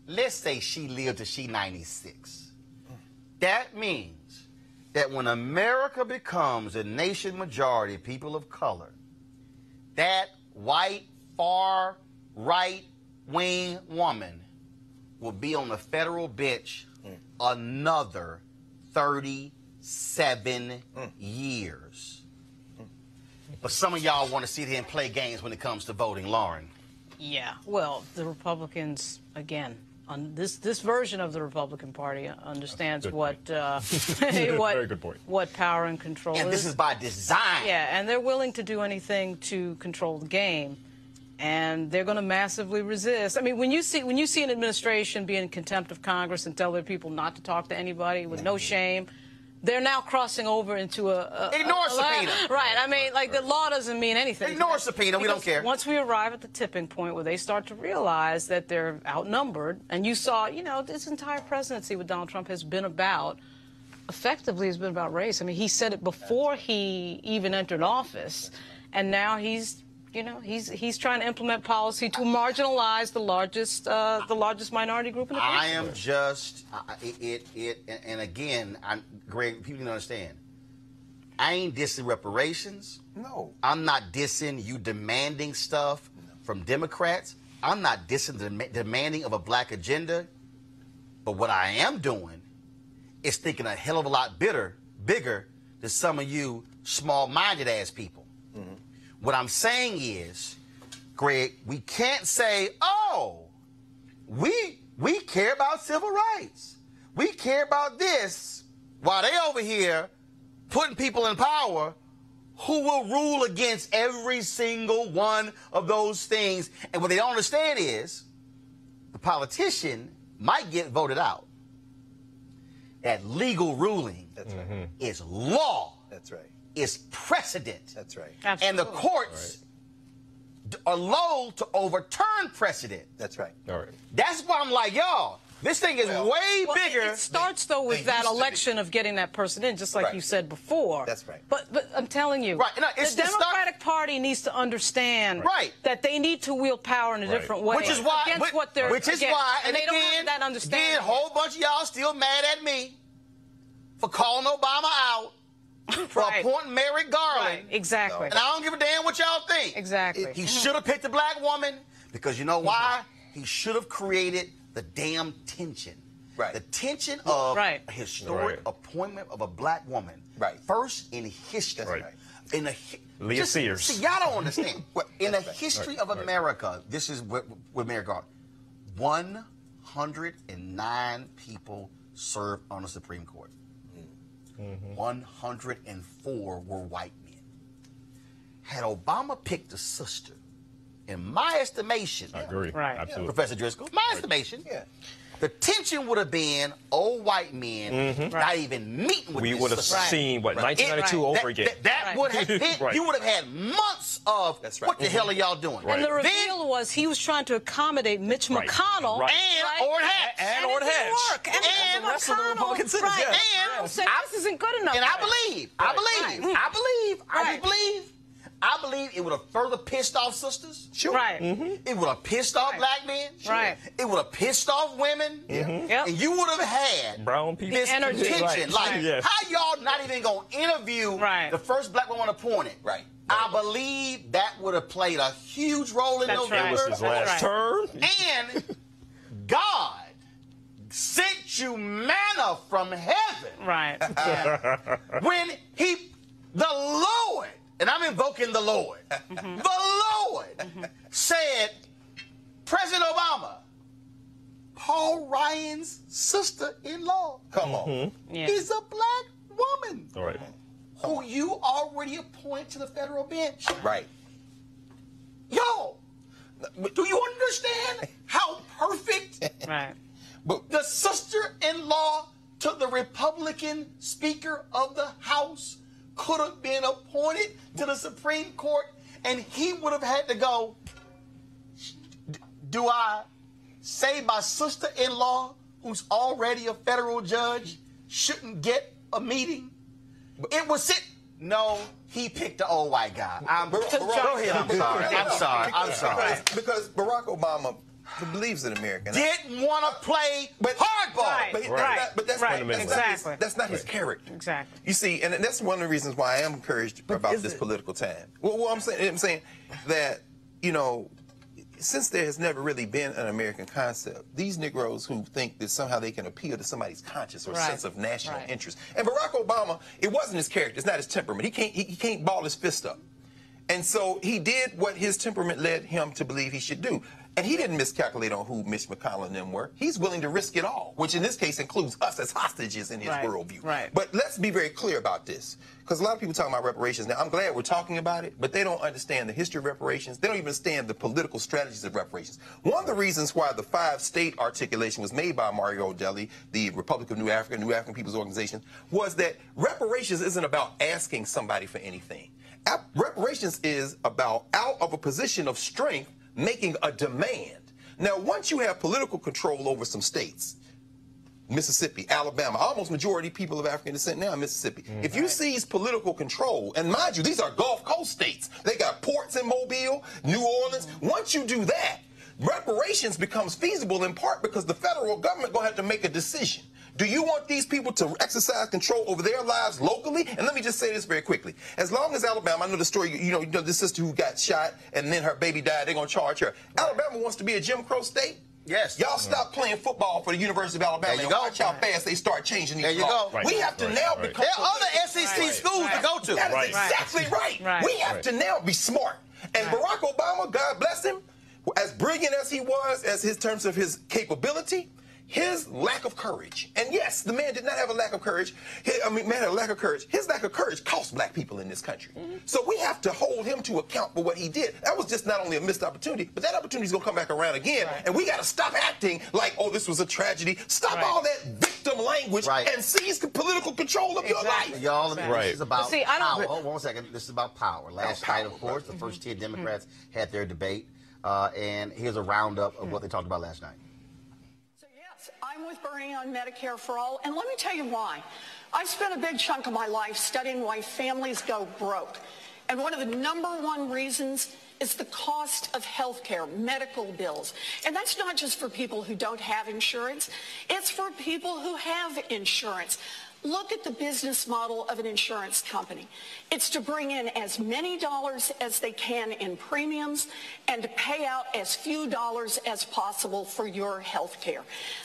Let's say she lived till she's 96. That means that when America becomes a nation majority, people of color, that white, far right wing woman will be on the federal bench another 37 years. But some of y'all want to sit here and play games when it comes to voting, Lauren. Yeah, well, the Republicans, again, on this version of the Republican Party understands what Very good point. what power and control And is. this is by design. Yeah, and they're willing to do anything to control the game, and they're going to massively resist. I mean, when you see an administration be in contempt of Congress and tell their people not to talk to anybody with no shame, they're now crossing over into Ignore subpoena. Right. I mean, like, the law doesn't mean anything. Ignore subpoena. We don't care. Once we arrive at the tipping point where they start to realize that they're outnumbered, and you saw, this entire presidency with Donald Trump has been about race. I mean, he said it before he even entered office, and now he's trying to implement policy to marginalize the largest minority group in the country. I am just and again, Greg, people need to understand. I ain't dissing reparations. No. I'm not dissing you demanding stuff from Democrats. I'm not dissing the demanding of a black agenda. But what I am doing is thinking a hell of a lot bigger than some of you small-minded ass people. What I'm saying is, Greg, we can't say, oh, we care about civil rights. We care about this while they over here putting people in power who will rule against every single one of those things. And what they don't understand is the politician might get voted out. That legal ruling is law. That's right. Is precedent. That's right. Absolutely. And the courts are loath to overturn precedent. That's right. All right. That's why I'm like, y'all, this thing is way bigger. It starts, though, with that election of getting that person in, just like you said before. That's right. But I'm telling you, Right. No, it's the Democratic Party needs to understand that they need to wield power in a different way. Which is why, against what they're which is against. why, and they again, don't have that understanding. a whole bunch of y'all still mad at me for calling Obama out for appointing Merrick Garland. Right. Exactly. And I don't give a damn what y'all think. Exactly. He should have picked a black woman because you know why? He should have created the damn tension. Right. The tension of Right. a historic appointment of a black woman. Right. First in history. That's right. In the Leah Sears. See, y'all don't understand. In the history of America, this is what Merrick Garland. 109 people served on the Supreme Court. 104 were white men. Had Obama picked a sister, in my estimation, I agree. Right. Absolutely. Professor Driscoll, my estimation, the tension would have been old white men not even meeting with We this would have sister. seen, 1992 over again. That would have been, you would have had months of what the hell are y'all doing? And the reveal was he was trying to accommodate Mitch McConnell and Orrin Hatch. and it didn't work. And the rest of the Republican senators. And said, this isn't good enough. And I believe it would have further pissed off sisters. Sure. Right. It would have pissed off black men. Right. It would have pissed off women. Yep. And you would have had Brown people. this energy. contention. Right. Like, Yes. how y'all not even going to interview the first black woman appointed? Right. I believe that would have played a huge role in November. It was his last term. And God sent you manna from heaven. Right. When the Lord, and I'm invoking the Lord, the Lord said, President Obama, Paul Ryan's sister-in-law, come on, is a black woman. All right. Who you already appoint to the federal bench. right. Yo, do you understand how perfect Right. the sister-in-law to the Republican Speaker of the House could have been appointed to the Supreme Court, and he would have had to go, do I say my sister-in-law, who's already a federal judge, shouldn't get a meeting? It was it. No, he picked the old white guy. Go ahead. I'm sorry. Because Barack Obama believes in America. Didn't want to play hardball. But that's not his character. Exactly. You see, and that's one of the reasons why I am encouraged about this political time. Well, I'm saying that, you know, since there has never really been an American concept, these Negroes who think that somehow they can appeal to somebody's conscience or sense of national interest. And Barack Obama, it wasn't his character. It's not his temperament. He can't ball his fist up. And so he did what his temperament led him to believe he should do. And he didn't miscalculate on who Mitch McConnell and them were. He's willing to risk it all, which in this case includes us as hostages in his worldview. Right. But let's be very clear about this, because a lot of people talking about reparations. Now, I'm glad we're talking about it, but they don't understand the history of reparations. They don't even understand the political strategies of reparations. One of the reasons why the 5-state articulation was made by Mario Deli, the Republic of New African People's Organization, was that reparations isn't about asking somebody for anything. Reparations is about, out of a position of strength, making a demand. Now, once you have political control over some states, Mississippi, Alabama, almost majority people of African descent now in Mississippi. If you seize political control, and mind you, these are Gulf Coast states. They got ports in Mobile, New Orleans. Once you do that, reparations becomes feasible in part because the federal government gonna have to make a decision. Do you want these people to exercise control over their lives locally? And let me just say this very quickly. As long as Alabama, I know the story, you know this sister who got shot and then her baby died, they're going to charge her. Alabama wants to be a Jim Crow state? Yes. Y'all stop playing football for the University of Alabama and watch how fast they start changing these laws. We have to now become... There are other SEC schools to go to. That is exactly right. We have to now be smart. And Barack Obama, God bless him, as brilliant as he was, as his terms of his capability, his lack of courage, and yes, the man did not have a lack of courage. Man had a lack of courage. His lack of courage cost black people in this country. So we have to hold him to account for what he did. That was just not only a missed opportunity, but that opportunity is going to come back around again. And we got to stop acting like, oh, this was a tragedy. Stop all that victim language and seize political control of your life. Y'all, this is about power. Hold on 1 second. This is about power. Last night, of course, the first 10 Democrats had their debate. And here's a roundup of what they talked about last night. I'm with Bernie on Medicare for All, and let me tell you why. I spent a big chunk of my life studying why families go broke. And one of the #1 reasons is the cost of health care, medical bills. And that's not just for people who don't have insurance. It's for people who have insurance. Look at the business model of an insurance company. It's to bring in as many dollars as they can in premiums and to pay out as few dollars as possible for your health care.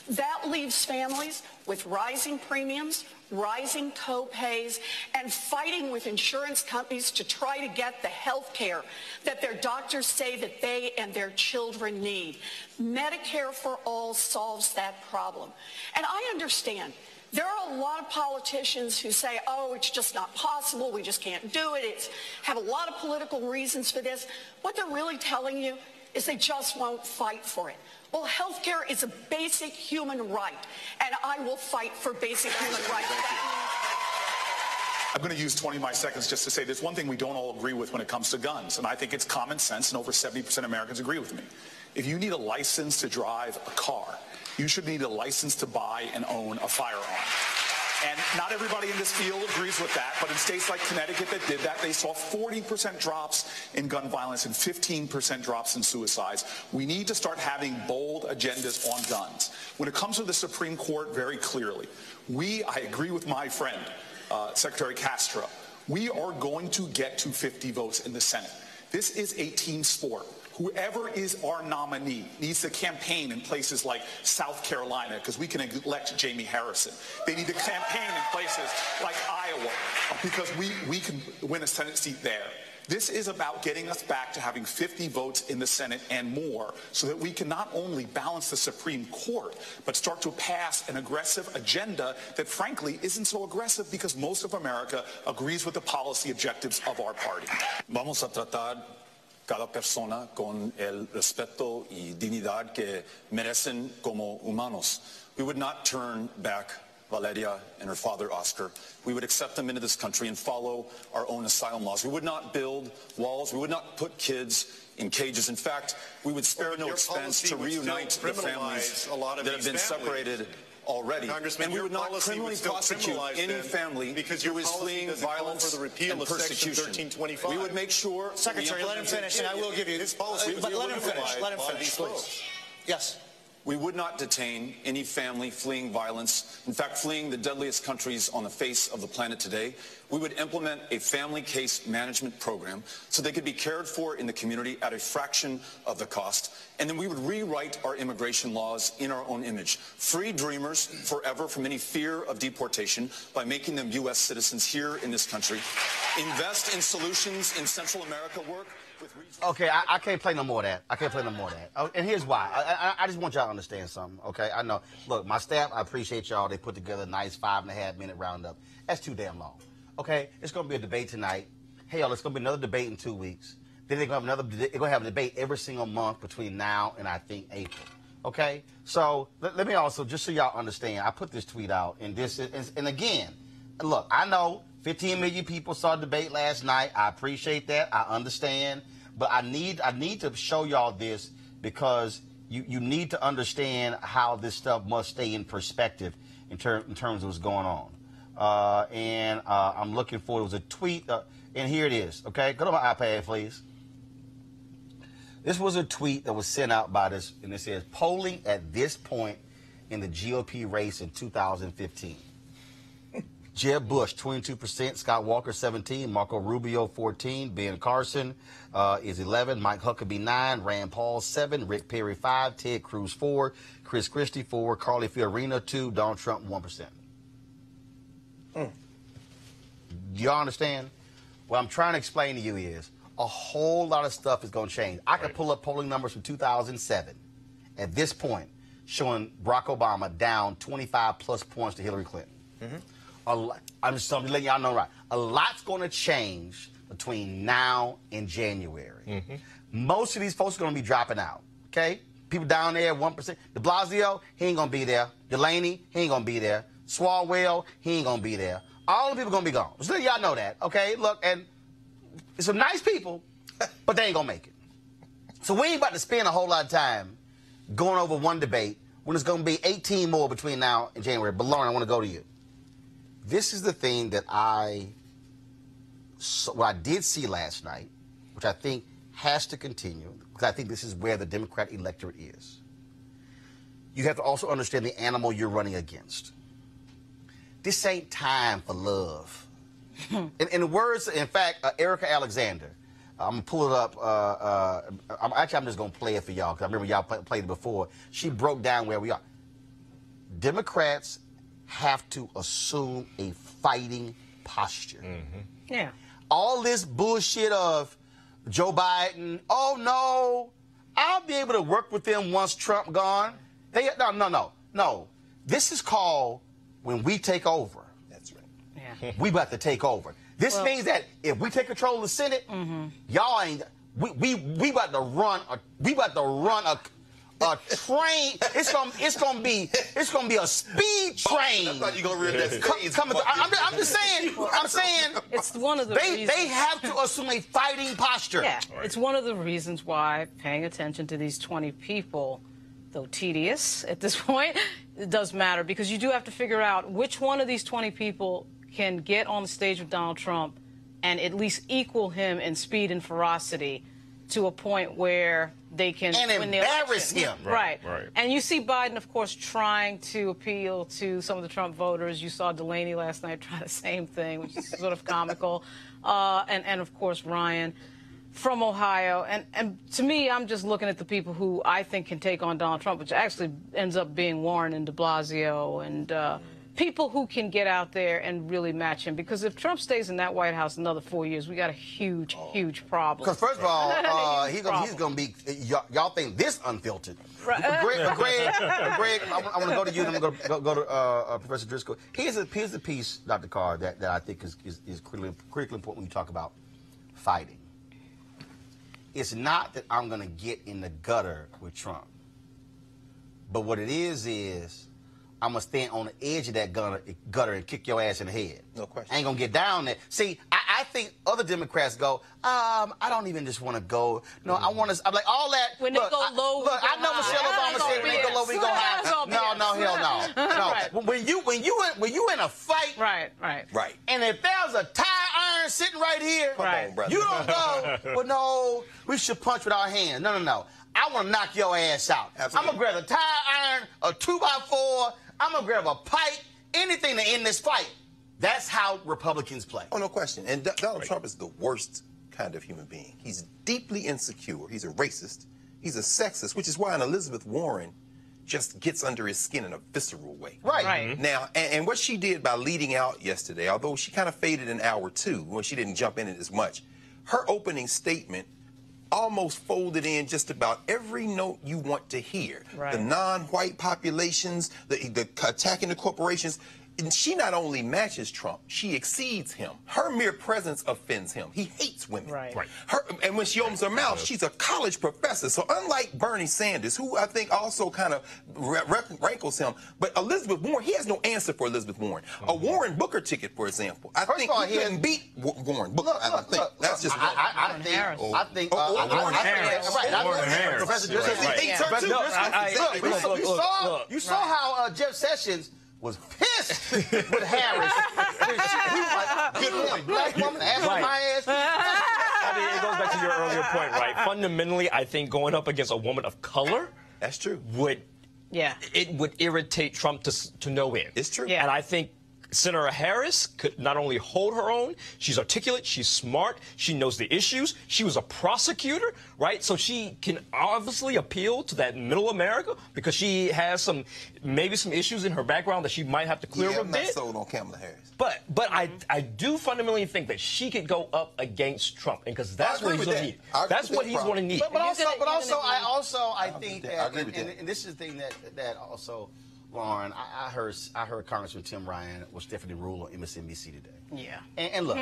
That leaves families with rising premiums, rising co-pays, and fighting with insurance companies to try to get the health care that their doctors say that they and their children need. Medicare for All solves that problem. And I understand. There are a lot of politicians who say, oh, it's just not possible, we just can't do it, have a lot of political reasons for this. What they're really telling you is they just won't fight for it. Well, health care is a basic human right, and I will fight for basic human rights. I'm going to use 20 of my seconds just to say there's one thing we don't all agree with when it comes to guns, and I think it's common sense, and over 70% of Americans agree with me. If you need a license to drive a car, you should need a license to buy and own a firearm. And not everybody in this field agrees with that, but in states like Connecticut that did that, they saw 40% drops in gun violence and 15% drops in suicides. We need to start having bold agendas on guns. When it comes to the Supreme Court, very clearly, I agree with my friend, Secretary Castro, we are going to get to 50 votes in the Senate. This is a team sport. Whoever is our nominee needs to campaign in places like South Carolina because we can elect Jamie Harrison. They need to campaign in places like Iowa because we can win a Senate seat there. This is about getting us back to having 50 votes in the Senate and more so that we can not only balance the Supreme Court, but start to pass an aggressive agenda that, frankly, isn't so aggressive because most of America agrees with the policy objectives of our party. Vamos a tratar cada persona con el respeto y dignidad que merecen como humanos. We would not turn back Valeria and her father, Oscar. We would accept them into this country and follow our own asylum laws. We would not build walls. We would not put kids in cages. In fact, we would spare no expense to reunite the families that have been separated already. And we would not criminally prosecute any family who is fleeing violence and persecution. We would make sure... Secretary, let him finish, and I will give you... But let him finish, please. Yes. We would not detain any family fleeing violence, in fact, fleeing the deadliest countries on the face of the planet today. We would implement a family case management program so they could be cared for in the community at a fraction of the cost. And then we would rewrite our immigration laws in our own image. Free dreamers forever from any fear of deportation by making them U.S. citizens here in this country. Invest in solutions in Central America work. Okay, I can't play no more of that. I can't play no more of that. Oh, and here's why. I just want y'all to understand something, okay? I know. Look, my staff, I appreciate y'all. They put together a nice 5.5-minute roundup. That's too damn long, okay? It's going to be a debate tonight. Hell, it's going to be another debate in 2 weeks. Then they're going to have a debate every single month between now and I think April, okay? So let me also, just so y'all understand, I put this tweet out, and again, look, I know 15 million people saw the debate last night. I appreciate that. I understand. But I need to show y'all this because you need to understand how this stuff must stay in perspective in terms of what's going on. I'm looking for, it was a tweet, and here it is, okay? Go to my iPad, please. This was a tweet that was sent out by this, and it says, polling at this point in the GOP race in 2015. Jeb Bush, 22%, Scott Walker, 17%, Marco Rubio, 14%, Ben Carson is 11%, Mike Huckabee, 9%, Rand Paul, 7%, Rick Perry, 5%, Ted Cruz, 4%, Chris Christie, 4%, Carly Fiorina, 2%, Donald Trump, 1%. Do y'all understand? What I'm trying to explain to you is a whole lot of stuff is going to change. I can pull up polling numbers from 2007 at this point showing Barack Obama down 25-plus points to Hillary Clinton. I'm just letting y'all know, right? A lot's going to change between now and January. Most of these folks are going to be dropping out, okay? People down there, 1%. De Blasio, he ain't going to be there. Delaney, he ain't going to be there. Swalwell, he ain't going to be there. All the people are going to be gone. Just letting y'all know that, okay? Look, and it's some nice people, but they ain't going to make it. So we ain't about to spend a whole lot of time going over one debate when there's going to be 18 more between now and January. But, Lauren, I want to go to you. This is the thing that what I did see last night, which I think has to continue, because I think this is where the Democrat electorate is. You have to also understand the animal you're running against. This ain't time for love. In the words, in fact, Erica Alexander, I'm going to pull it up. I'm just going to play it for y'all, because I remember y'all played it before. She broke down where we are. Democrats have to assume a fighting posture. Yeah. All this bullshit of Joe Biden, oh no, I'll be able to work with them once Trump gone. No. This is called when we take over. That's right. Yeah. We about to take over. This means that if we take control of the Senate, y'all ain't. We about to run a train. It's gonna be a speed train. I thought you were gonna read that stage. I'm just saying. It's one of the reasons. They have to assume a fighting posture. Yeah, it's one of the reasons why paying attention to these 20 people though tedious at this point, it does matter because you do have to figure out which one of these 20 people can get on the stage with Donald Trump and at least equal him in speed and ferocity to a point where they can win the embarrass election. him. Right. And you see Biden, of course, trying to appeal to some of the Trump voters. You saw Delaney last night try the same thing, which is sort of comical. And of course, Ryan from Ohio. And to me, I'm just looking at the people who I think can take on Donald Trump, which actually ends up being Warren and de Blasio and people who can get out there and really match him. Because if Trump stays in that White House another 4 years, we got a huge, huge problem. Because first of all, he's going to be, y'all think this unfiltered. Greg, I want to go to you, and I'm going to go to Professor Driscoll. Here's the piece, Dr. Carr, that I think is critically important when you talk about fighting. It's not that I'm going to get in the gutter with Trump. But what it is I'm going to stand on the edge of that gutter and kick your ass in the head. No question. I ain't going to get down there. See, I think other Democrats go, I don't even just want to go. No, I want to, I'm like, all that. When they go low, I know Michelle Obama said when they go low, we go high. No, hell no. No. Right. When you in a fight. Right. And if there's a tire iron sitting right here, you don't go, well, no, we should punch with our hands. No. I want to knock your ass out. Absolutely. I'm going to grab a tire iron, a 2x4. I'm going to grab a pipe, anything to end this fight. That's how Republicans play. Oh, no question. And Donald Trump is the worst kind of human being. He's deeply insecure. He's a racist. He's a sexist, which is why an Elizabeth Warren just gets under his skin in a visceral way. Right. Now, and what she did by leading out yesterday, although she kind of faded in hour 2 when she didn't jump in it as much, her opening statement almost folded in just about every note you want to hear. The non-white populations, the attacking the corporations. And she not only matches Trump, she exceeds him. Her mere presence offends him. He hates women. And when she opens her mouth, she's a college professor. So unlike Bernie Sanders, who I think also kind of rankles him, but Elizabeth Warren, he has no answer for Elizabeth Warren. A Warren Booker ticket, for example. I think he couldn't beat Warren Booker. I think that's just I think Warren Harris. Professor you saw how Jeff Sessions was pissed with Harris. He was like, good point, black woman, ass on my ass. I mean, it goes back to your earlier point, right? Fundamentally, I think going up against a woman of color, that's true, would irritate Trump to no end. It's true. And I think Senator Harris could not only hold her own, she's articulate, she's smart, she knows the issues, she was a prosecutor, right? So she can obviously appeal to that middle America because she has maybe some issues in her background that she might have to clear a bit. I'm not sold on Kamala Harris. But I do fundamentally think that she could go up against Trump, and because that's what he's going to need. That's what he's going to need. But I think that, and this is the thing that also, Lauren, I heard Congressman Tim Ryan was Stephanie Rule on MSNBC today. Yeah. And look,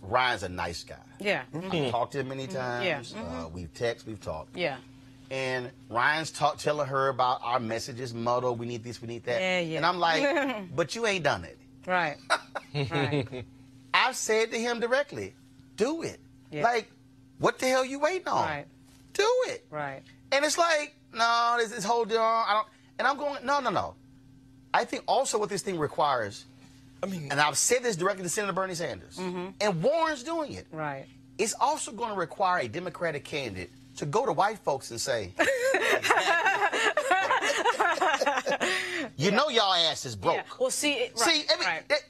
Ryan's a nice guy. Yeah. I've talked to him many times. We've texted, we've talked. Yeah. And Ryan's telling her about our messages, motto, we need this, we need that. Yeah. And I'm like, but you ain't done it. Right. I've said to him directly, do it. Yeah. Like, what the hell you waiting on? Right. Do it. Right. And it's like, no, this whole deal, and I'm going, no. I think also what this thing requires, and I've said this directly to Senator Bernie Sanders, and Warren's doing it. Right. It's also going to require a Democratic candidate to go to white folks and say, you know y'all ass is broke. Yeah. Well,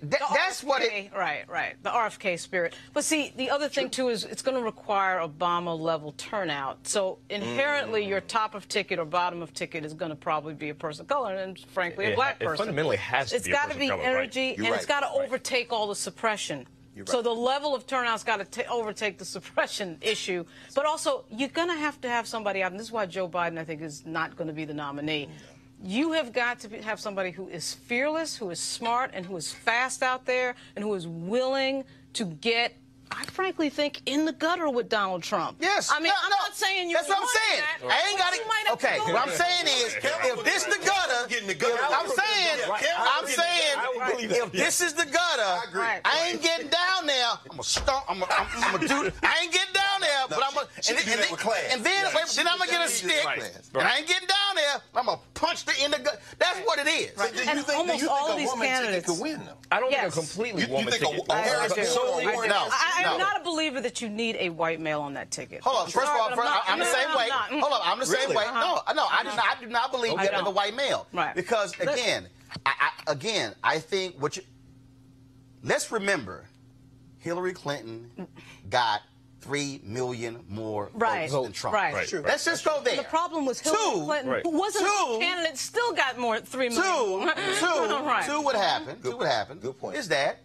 that's what it... Right. The RFK spirit. But see, the other thing, too, is it's going to require Obama-level turnout. So inherently, your top of ticket or bottom of ticket is going to probably be a person of color and, frankly, a black person. It fundamentally has to be a person of color. It's got to be energy, and it's got to overtake all the suppression. So the level of turnout's got to overtake the suppression issue. But also, you're going to have somebody out, and this is why Joe Biden, I think, is not going to be the nominee. You have got to have somebody who is fearless, who is smart, and who is fast out there, and who is willing to get, I frankly think, in the gutter with Donald Trump. Yes. I mean, I'm not saying you. That's what I'm saying. I ain't got it. Okay. What I'm saying is, if this the gutter, I'm saying, if this is the gutter, I ain't getting down there. I'm gonna do. I ain't getting down there, but And then I'm gonna get a stick, and I ain't getting down there. I'm gonna punch the in the gut. That's what it is. Right. Do you think all a of these woman candidates could win, though? I don't think a completely woman ticket. I am not a believer that you need a white male on that ticket. Hold on. First of all, I'm the same way. Hold on. I'm the same way. No, I do not believe that with a white male. Right. Because I think let's remember, Hillary Clinton got 3 million more votes than Trump. Right. Let's just go there. The problem was Hillary Clinton, who wasn't a candidate, still got more 3 million. Two would happen. Good point. Is that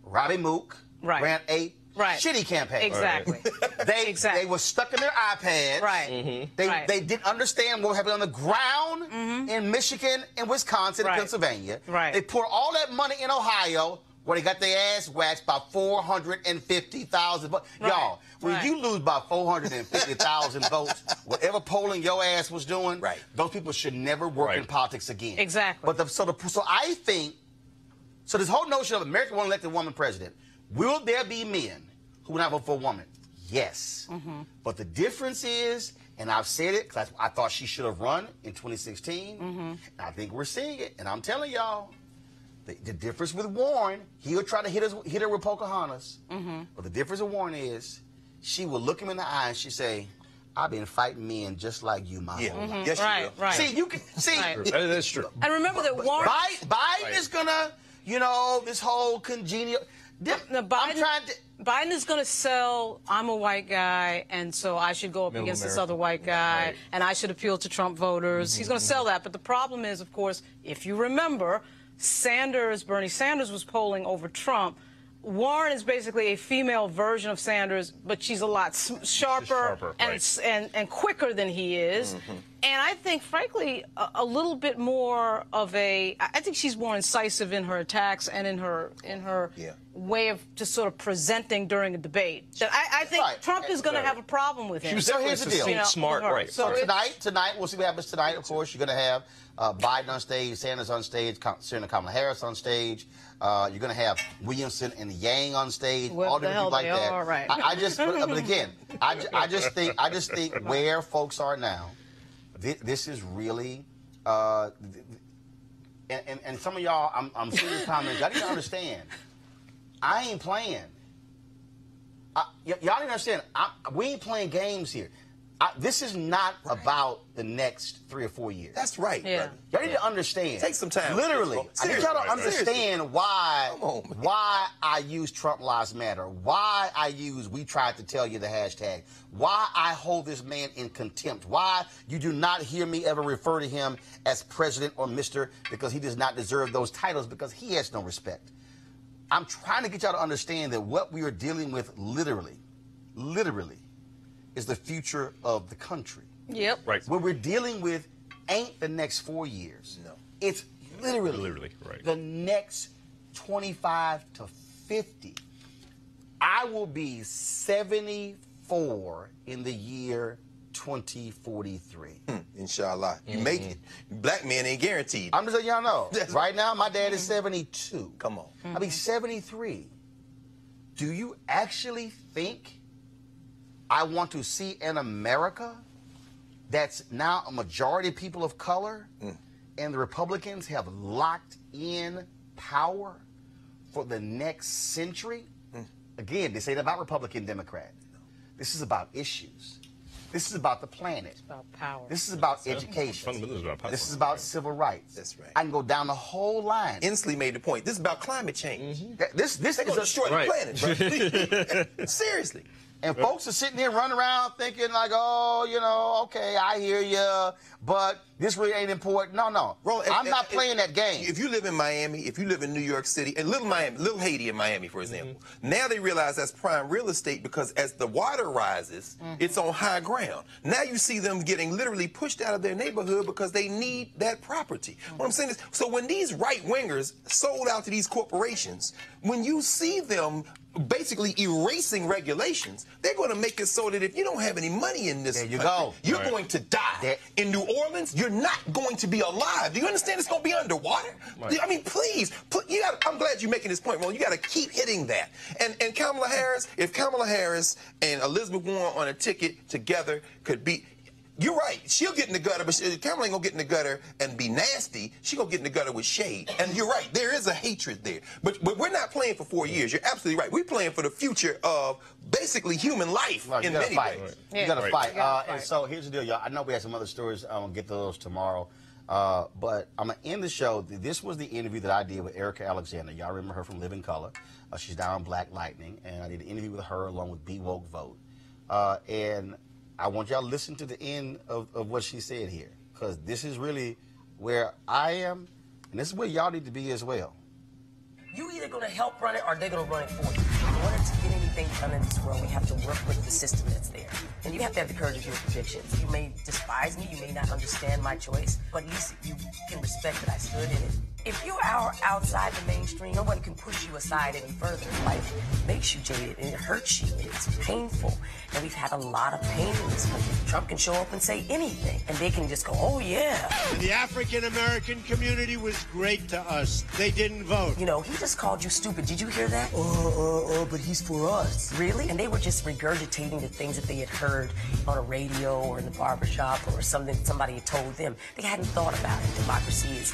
Robbie Mook ran a shitty campaign. Exactly. They were stuck in their iPads. Right. They didn't understand what was happening on the ground in Michigan and Wisconsin and Pennsylvania. Right. They poured all that money in Ohio, where they got their ass waxed by 450,000 votes. Y'all, when you lose by 450,000 votes, whatever polling your ass was doing, those people should never work in politics again. Exactly. But so I think, this whole notion of America won't elect a woman president, will there be men who will not vote for a woman? Yes. But the difference is, and I've said it because I thought she should have run in 2016, and I think we're seeing it, and I'm telling y'all, the difference with Warren, he'll try to hit her with Pocahontas. But the difference with Warren is, she will look him in the eye and she say, I've been fighting men just like you, my whole life. Yes, right. See, you can see. That's true. And remember that Warren... Biden is gonna, this whole congenial... Biden is going to sell, I'm a white guy, and so I should go up against this other white guy, and I should appeal to Trump voters. He's going to sell that. But the problem is, of course, if you remember, Bernie Sanders was polling over Trump. Warren is basically a female version of Sanders, but she's a lot sharper and quicker than he is. And I think, frankly, a little bit more of I think she's more incisive in her attacks and in her way of just sort of presenting during a debate. That I think Trump is going to have a problem with him. She was definitely smart, So tonight, we'll see what happens tonight. Of course, you're going to have Biden on stage, Sanders on stage, Senator Kamala Harris on stage. You're going to have Williamson and Yang on stage. All different people like that. But again, I just think where folks are now. This is really, and some of y'all, I'm seeing these comments. Y'all need to understand. I ain't playing. Y'all need to understand. We ain't playing games here. This is not about the next 3 or 4 years. That's right. Yeah. Y'all need to understand. Take some time. Literally. I need y'all to understand why I use Trump Lives Matter, why I use We Tried to Tell You the hashtag, why I hold this man in contempt, why you do not hear me ever refer to him as president or Mr. because he does not deserve those titles because he has no respect. I'm trying to get y'all to understand that what we are dealing with literally, is the future of the country. Yep. Right. What we're dealing with ain't the next 4 years. No. It's literally the next 25 to 50. I will be 74 in the year 2043. Inshallah. You make it. Black men ain't guaranteed. I'm just letting y'all know. Right now, my dad is 72. Come on. I'll be 73. Do you actually think I want to see an America that's now a majority of people of color and the Republicans have locked in power for the next century? Again, this ain't about Republican, Democrat. This is about issues. This is about the planet. It's about power. This is about education. This is about civil rights. That's right. I can go down the whole line. Inslee made the point. This is about climate change. This is They're going to destroy the planet. Seriously. And folks are sitting here running around thinking like, oh, okay, I hear you, but this really ain't important. No. Roland, I'm not playing that game. If you live in Miami, if you live in New York City, and Little Haiti in Miami, for example, now they realize that's prime real estate because as the water rises, it's on high ground. Now you see them getting literally pushed out of their neighborhood because they need that property. What I'm saying is, so when these right-wingers sold out to these corporations, when you see them basically erasing regulations. They're going to make it so that if you don't have any money in this country, you're going to die. In New Orleans, you're not going to be alive. Do you understand? It's going to be underwater. I mean, please, I'm glad you're making this point, Roland. You got to keep hitting that. And Kamala Harris, if Kamala Harris and Elizabeth Warren on a ticket together could be. You're right. She'll get in the gutter, but Kamala ain't gonna get in the gutter and be nasty. She's gonna get in the gutter with shade. And you're right. There is a hatred there. But we're not playing for 4 years. You're absolutely right. We're playing for the future of basically human life in many ways. You gotta fight. And so here's the deal, y'all. I know we have some other stories. I'm gonna get to those tomorrow. But I'm gonna end the show. This was the interview that I did with Erica Alexander. Y'all remember her from Living Color. She's down on Black Lightning, and I did an interview with her along with Be Woke Vote. And I want y'all to listen to the end of what she said here, because this is really where I am, and this is where y'all need to be as well. You either going to help run it or they're going to run it for you. In order to get anything done in this world, we have to work with the system that's there. And you have to have the courage of your convictions. You may despise me, you may not understand my choice, but at least you can respect that I stood in it. If you're outside the mainstream, no one can push you aside any further. Life makes you jaded, and it hurts you, and it's painful. And we've had a lot of pain in this country. Trump can show up and say anything, and they can just go, oh, yeah. The African-American community was great to us. They didn't vote. You know, he just called you stupid. Did you hear that? But he's for us. Really? And they were just regurgitating the things that they had heard on a radio or in the barbershop or something somebody had told them. They hadn't thought about it. Democracy is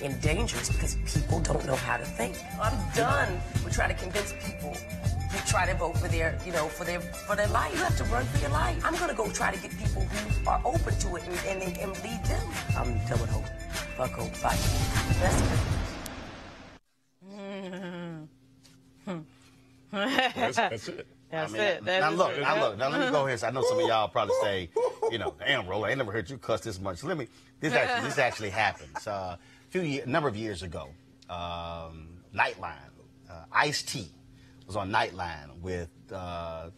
in danger because people don't know how to think. I'm done with trying to convince people to try to vote for their, for their life. You have to run for your life. I'm gonna go try to get people who are open to it and lead them. I'm done with hope. Fuck hope. Fight. That's it. That's it. Now look. Now let me go ahead. I know some of y'all probably say, damn, Roland, I ain't never heard you cuss this much. This actually happened. A number of years ago, Nightline, Ice-T was on Nightline with Ted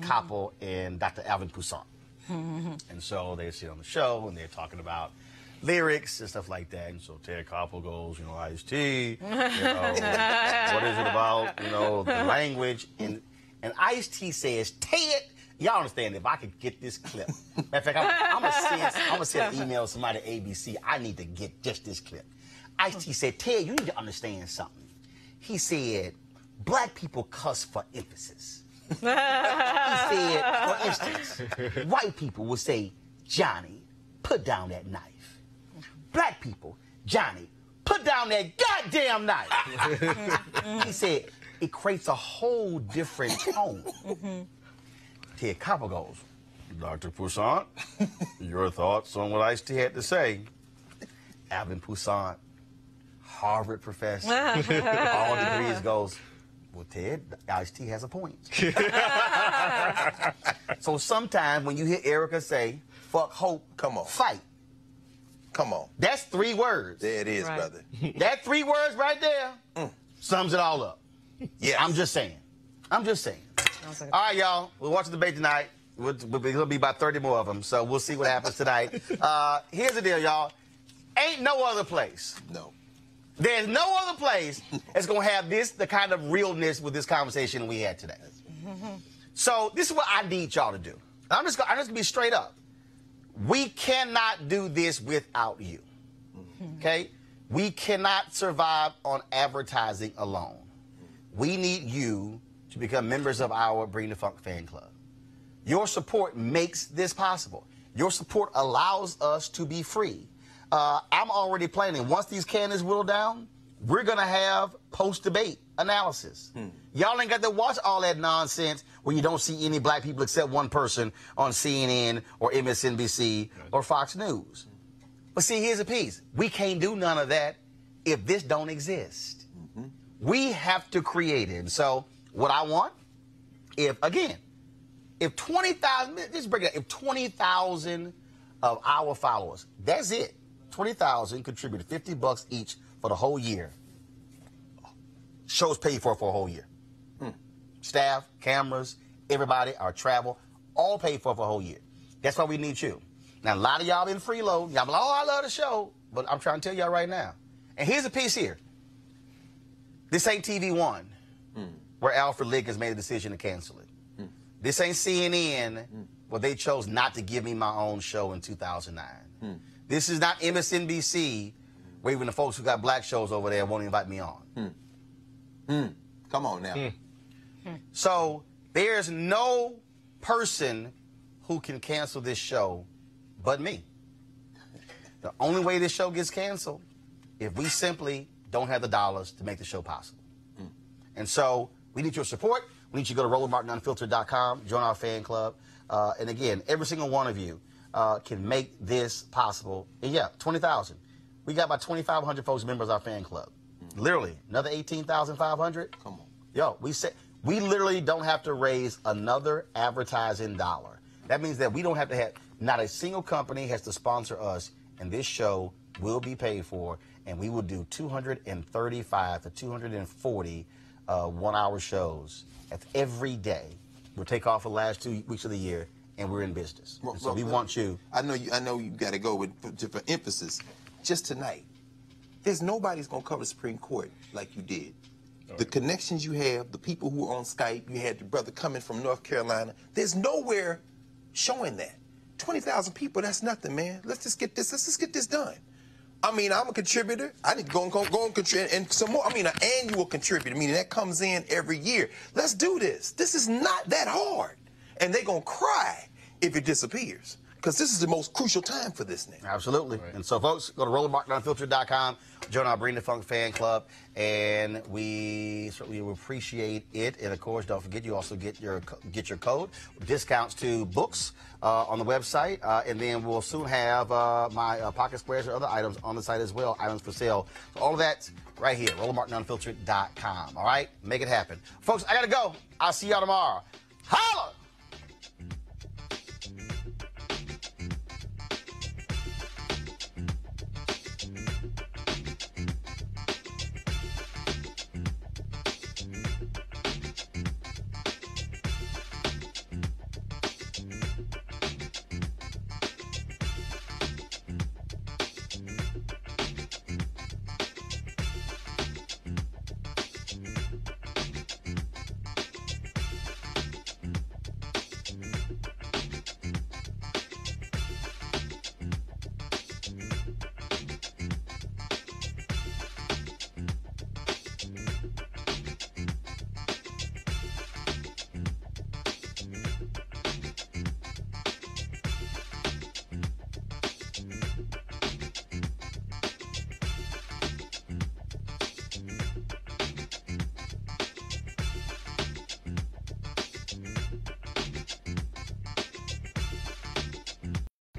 Koppel and Dr. Alvin Toussaint. And so they sit on the show and they're talking about lyrics and stuff like that. And so Ted Koppel goes, Ice-T, what is it about, the language? And Ice-T says, Ted, y'all understand, if I could get this clip. Matter of fact, I'm gonna send an email to somebody at ABC. I need to get just this clip. Ice-T said, Ted, you need to understand something. He said, black people cuss for emphasis. He said, for instance, white people will say, Johnny, put down that knife. Black people, Johnny, put down that goddamn knife. He said, it creates a whole different tone. Ted Koppel goes, Dr. Toussaint, your thoughts on what Ice-T had to say? Alvin Toussaint, Harvard professor, all degrees, goes, well, Ted, Ice-T has a point. So sometimes when you hear Erica say, fuck hope, come on, fight. Come on. That's 3 words. There it is, brother. That 3 words right there sums it all up. Yeah. I'm just saying. All right, y'all. We'll watch the debate tonight. It'll be about 30 more of them, so we'll see what happens tonight. Here's the deal, y'all. Ain't no other place. No. There's no other place that's going to have the kind of realness with this conversation we had today. So this is what I need y'all to do. I'm just going to be straight up. We cannot do this without you. Okay? We cannot survive on advertising alone. We need you to become members of our Bring the Funk fan club. Your support makes this possible. Your support allows us to be free. I'm already planning. Once these candidates whittle down, we're going to have post-debate analysis. Y'all ain't got to watch all that nonsense where you don't see any black people except one person on CNN or MSNBC or Fox News. But see, here's the piece. We can't do none of that if this don't exist. We have to create it. And so what I want, if 20,000, just break it down, if 20,000 of our followers, that's it, 20,000 contributed $50 each for the whole year. Shows paid for a whole year. Staff, cameras, everybody, our travel, all paid for a whole year. That's why we need you. Now, a lot of y'all been freeloading. Y'all be like, oh, I love the show. But I'm trying to tell y'all right now. And here's a piece here. This ain't TV One. where Alfred Lick has made a decision to cancel it. This ain't CNN, where they chose not to give me my own show in 2009. This is not MSNBC, where even the folks who got black shows over there won't invite me on. Come on now. So there's no person who can cancel this show but me. The only way this show gets canceled, if we simply don't have the dollars to make the show possible. And so we need your support. We need you to go to RolandMartinUnfiltered.com, join our fan club. And again, every single one of you can make this possible. And yeah, 20,000. We got about 2,500 folks members of our fan club. Literally, another 18,500. Come on. Yo, we literally don't have to raise another advertising dollar. That means that we don't have to have, not a single company has to sponsor us, and this show will be paid for, and we will do 235 to 240 one-hour shows. That's every day. We'll take off for the last 2 weeks of the year, and we're in business. So we want you. I know you got to go with for emphasis. Just tonight, there's nobody's gonna cover the Supreme Court like you did. The connections you have, the people who are on Skype, you had the brother coming from North Carolina. There's nowhere showing that. 20,000 people, that's nothing, man. Let's just get this done. I mean, I'm a contributor. I need to go and contribute, and some more. I mean, an annual contributor, meaning that comes in every year. Let's do this. This is not that hard. And they're going to cry if it disappears, because this is the most crucial time for this now. Absolutely. Right. And so, folks, go to RolandMartinUnfiltered.com, join our Bring the Funk fan club, and we certainly appreciate it. And, of course, don't forget, you also get your code, discounts to books on the website, and then we'll soon have my pocket squares or other items on the site as well, items for sale. So all of that's right here, RolandMartinUnfiltered.com. All right? Make it happen. Folks, I got to go. I'll see y'all tomorrow. Holla!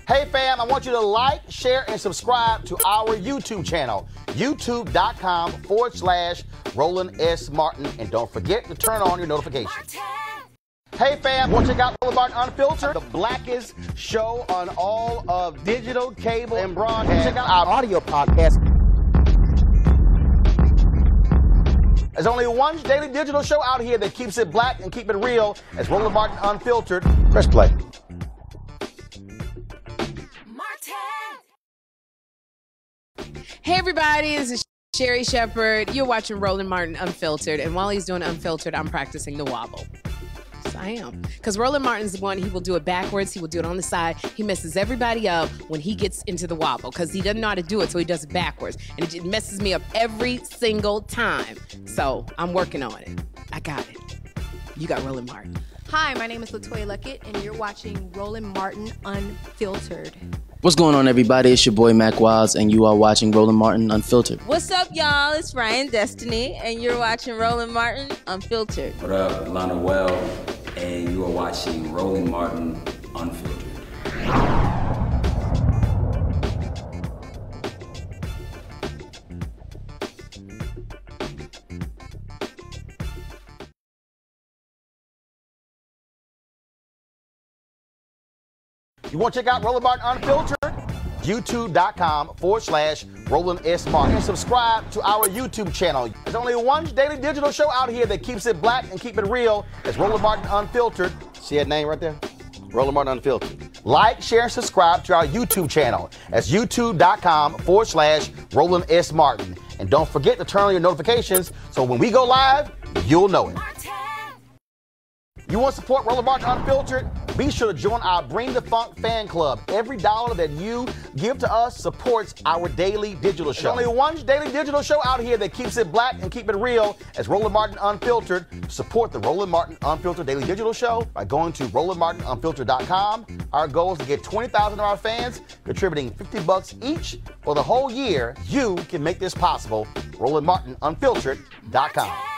Hey fam, I want you to like, share, and subscribe to our YouTube channel, youtube.com/Roland S. Martin. And don't forget to turn on your notifications. Hey fam, want to check out Roland Martin Unfiltered, the blackest show on all of digital, cable, and broadcast. Check out our audio podcast. There's only one daily digital show out here that keeps it black and keep it real. It's Roland Martin Unfiltered. Press play. Hey everybody, this is Sherry Shepherd. You're watching Roland Martin Unfiltered, and while he's doing Unfiltered, I'm practicing the wobble. Yes, I am. Because Roland Martin's the one, he will do it backwards, he will do it on the side. He messes everybody up when he gets into the wobble, because he doesn't know how to do it, so he does it backwards. And it messes me up every single time. So I'm working on it. I got it. You got Roland Martin. Hi, my name is LaToya Luckett, and you're watching Roland Martin Unfiltered. What's going on, everybody? It's your boy Mac Wilds, and you are watching Roland Martin Unfiltered. What's up, y'all? It's Ryan Destiny, and you're watching Roland Martin Unfiltered. What up, Lana Well, and you are watching Roland Martin Unfiltered. You want to check out Roland Martin Unfiltered? youtube.com/Roland S. Martin. And subscribe to our YouTube channel. There's only one daily digital show out here that keeps it black and keep it real. It's Roland Martin Unfiltered. See that name right there? Roland Martin Unfiltered. Like, share, and subscribe to our YouTube channel. That's youtube.com/Roland S. Martin. And don't forget to turn on your notifications so when we go live, you'll know it. You want to support Roland Martin Unfiltered? Be sure to join our Bring the Funk fan club. Every dollar that you give to us supports our daily digital show. There's only one daily digital show out here that keeps it black and keep it real as Roland Martin Unfiltered. Support the Roland Martin Unfiltered daily digital show by going to RolandMartinUnfiltered.com. Our goal is to get 20,000 of our fans contributing $50 each for the whole year. You can make this possible. RolandMartinUnfiltered.com.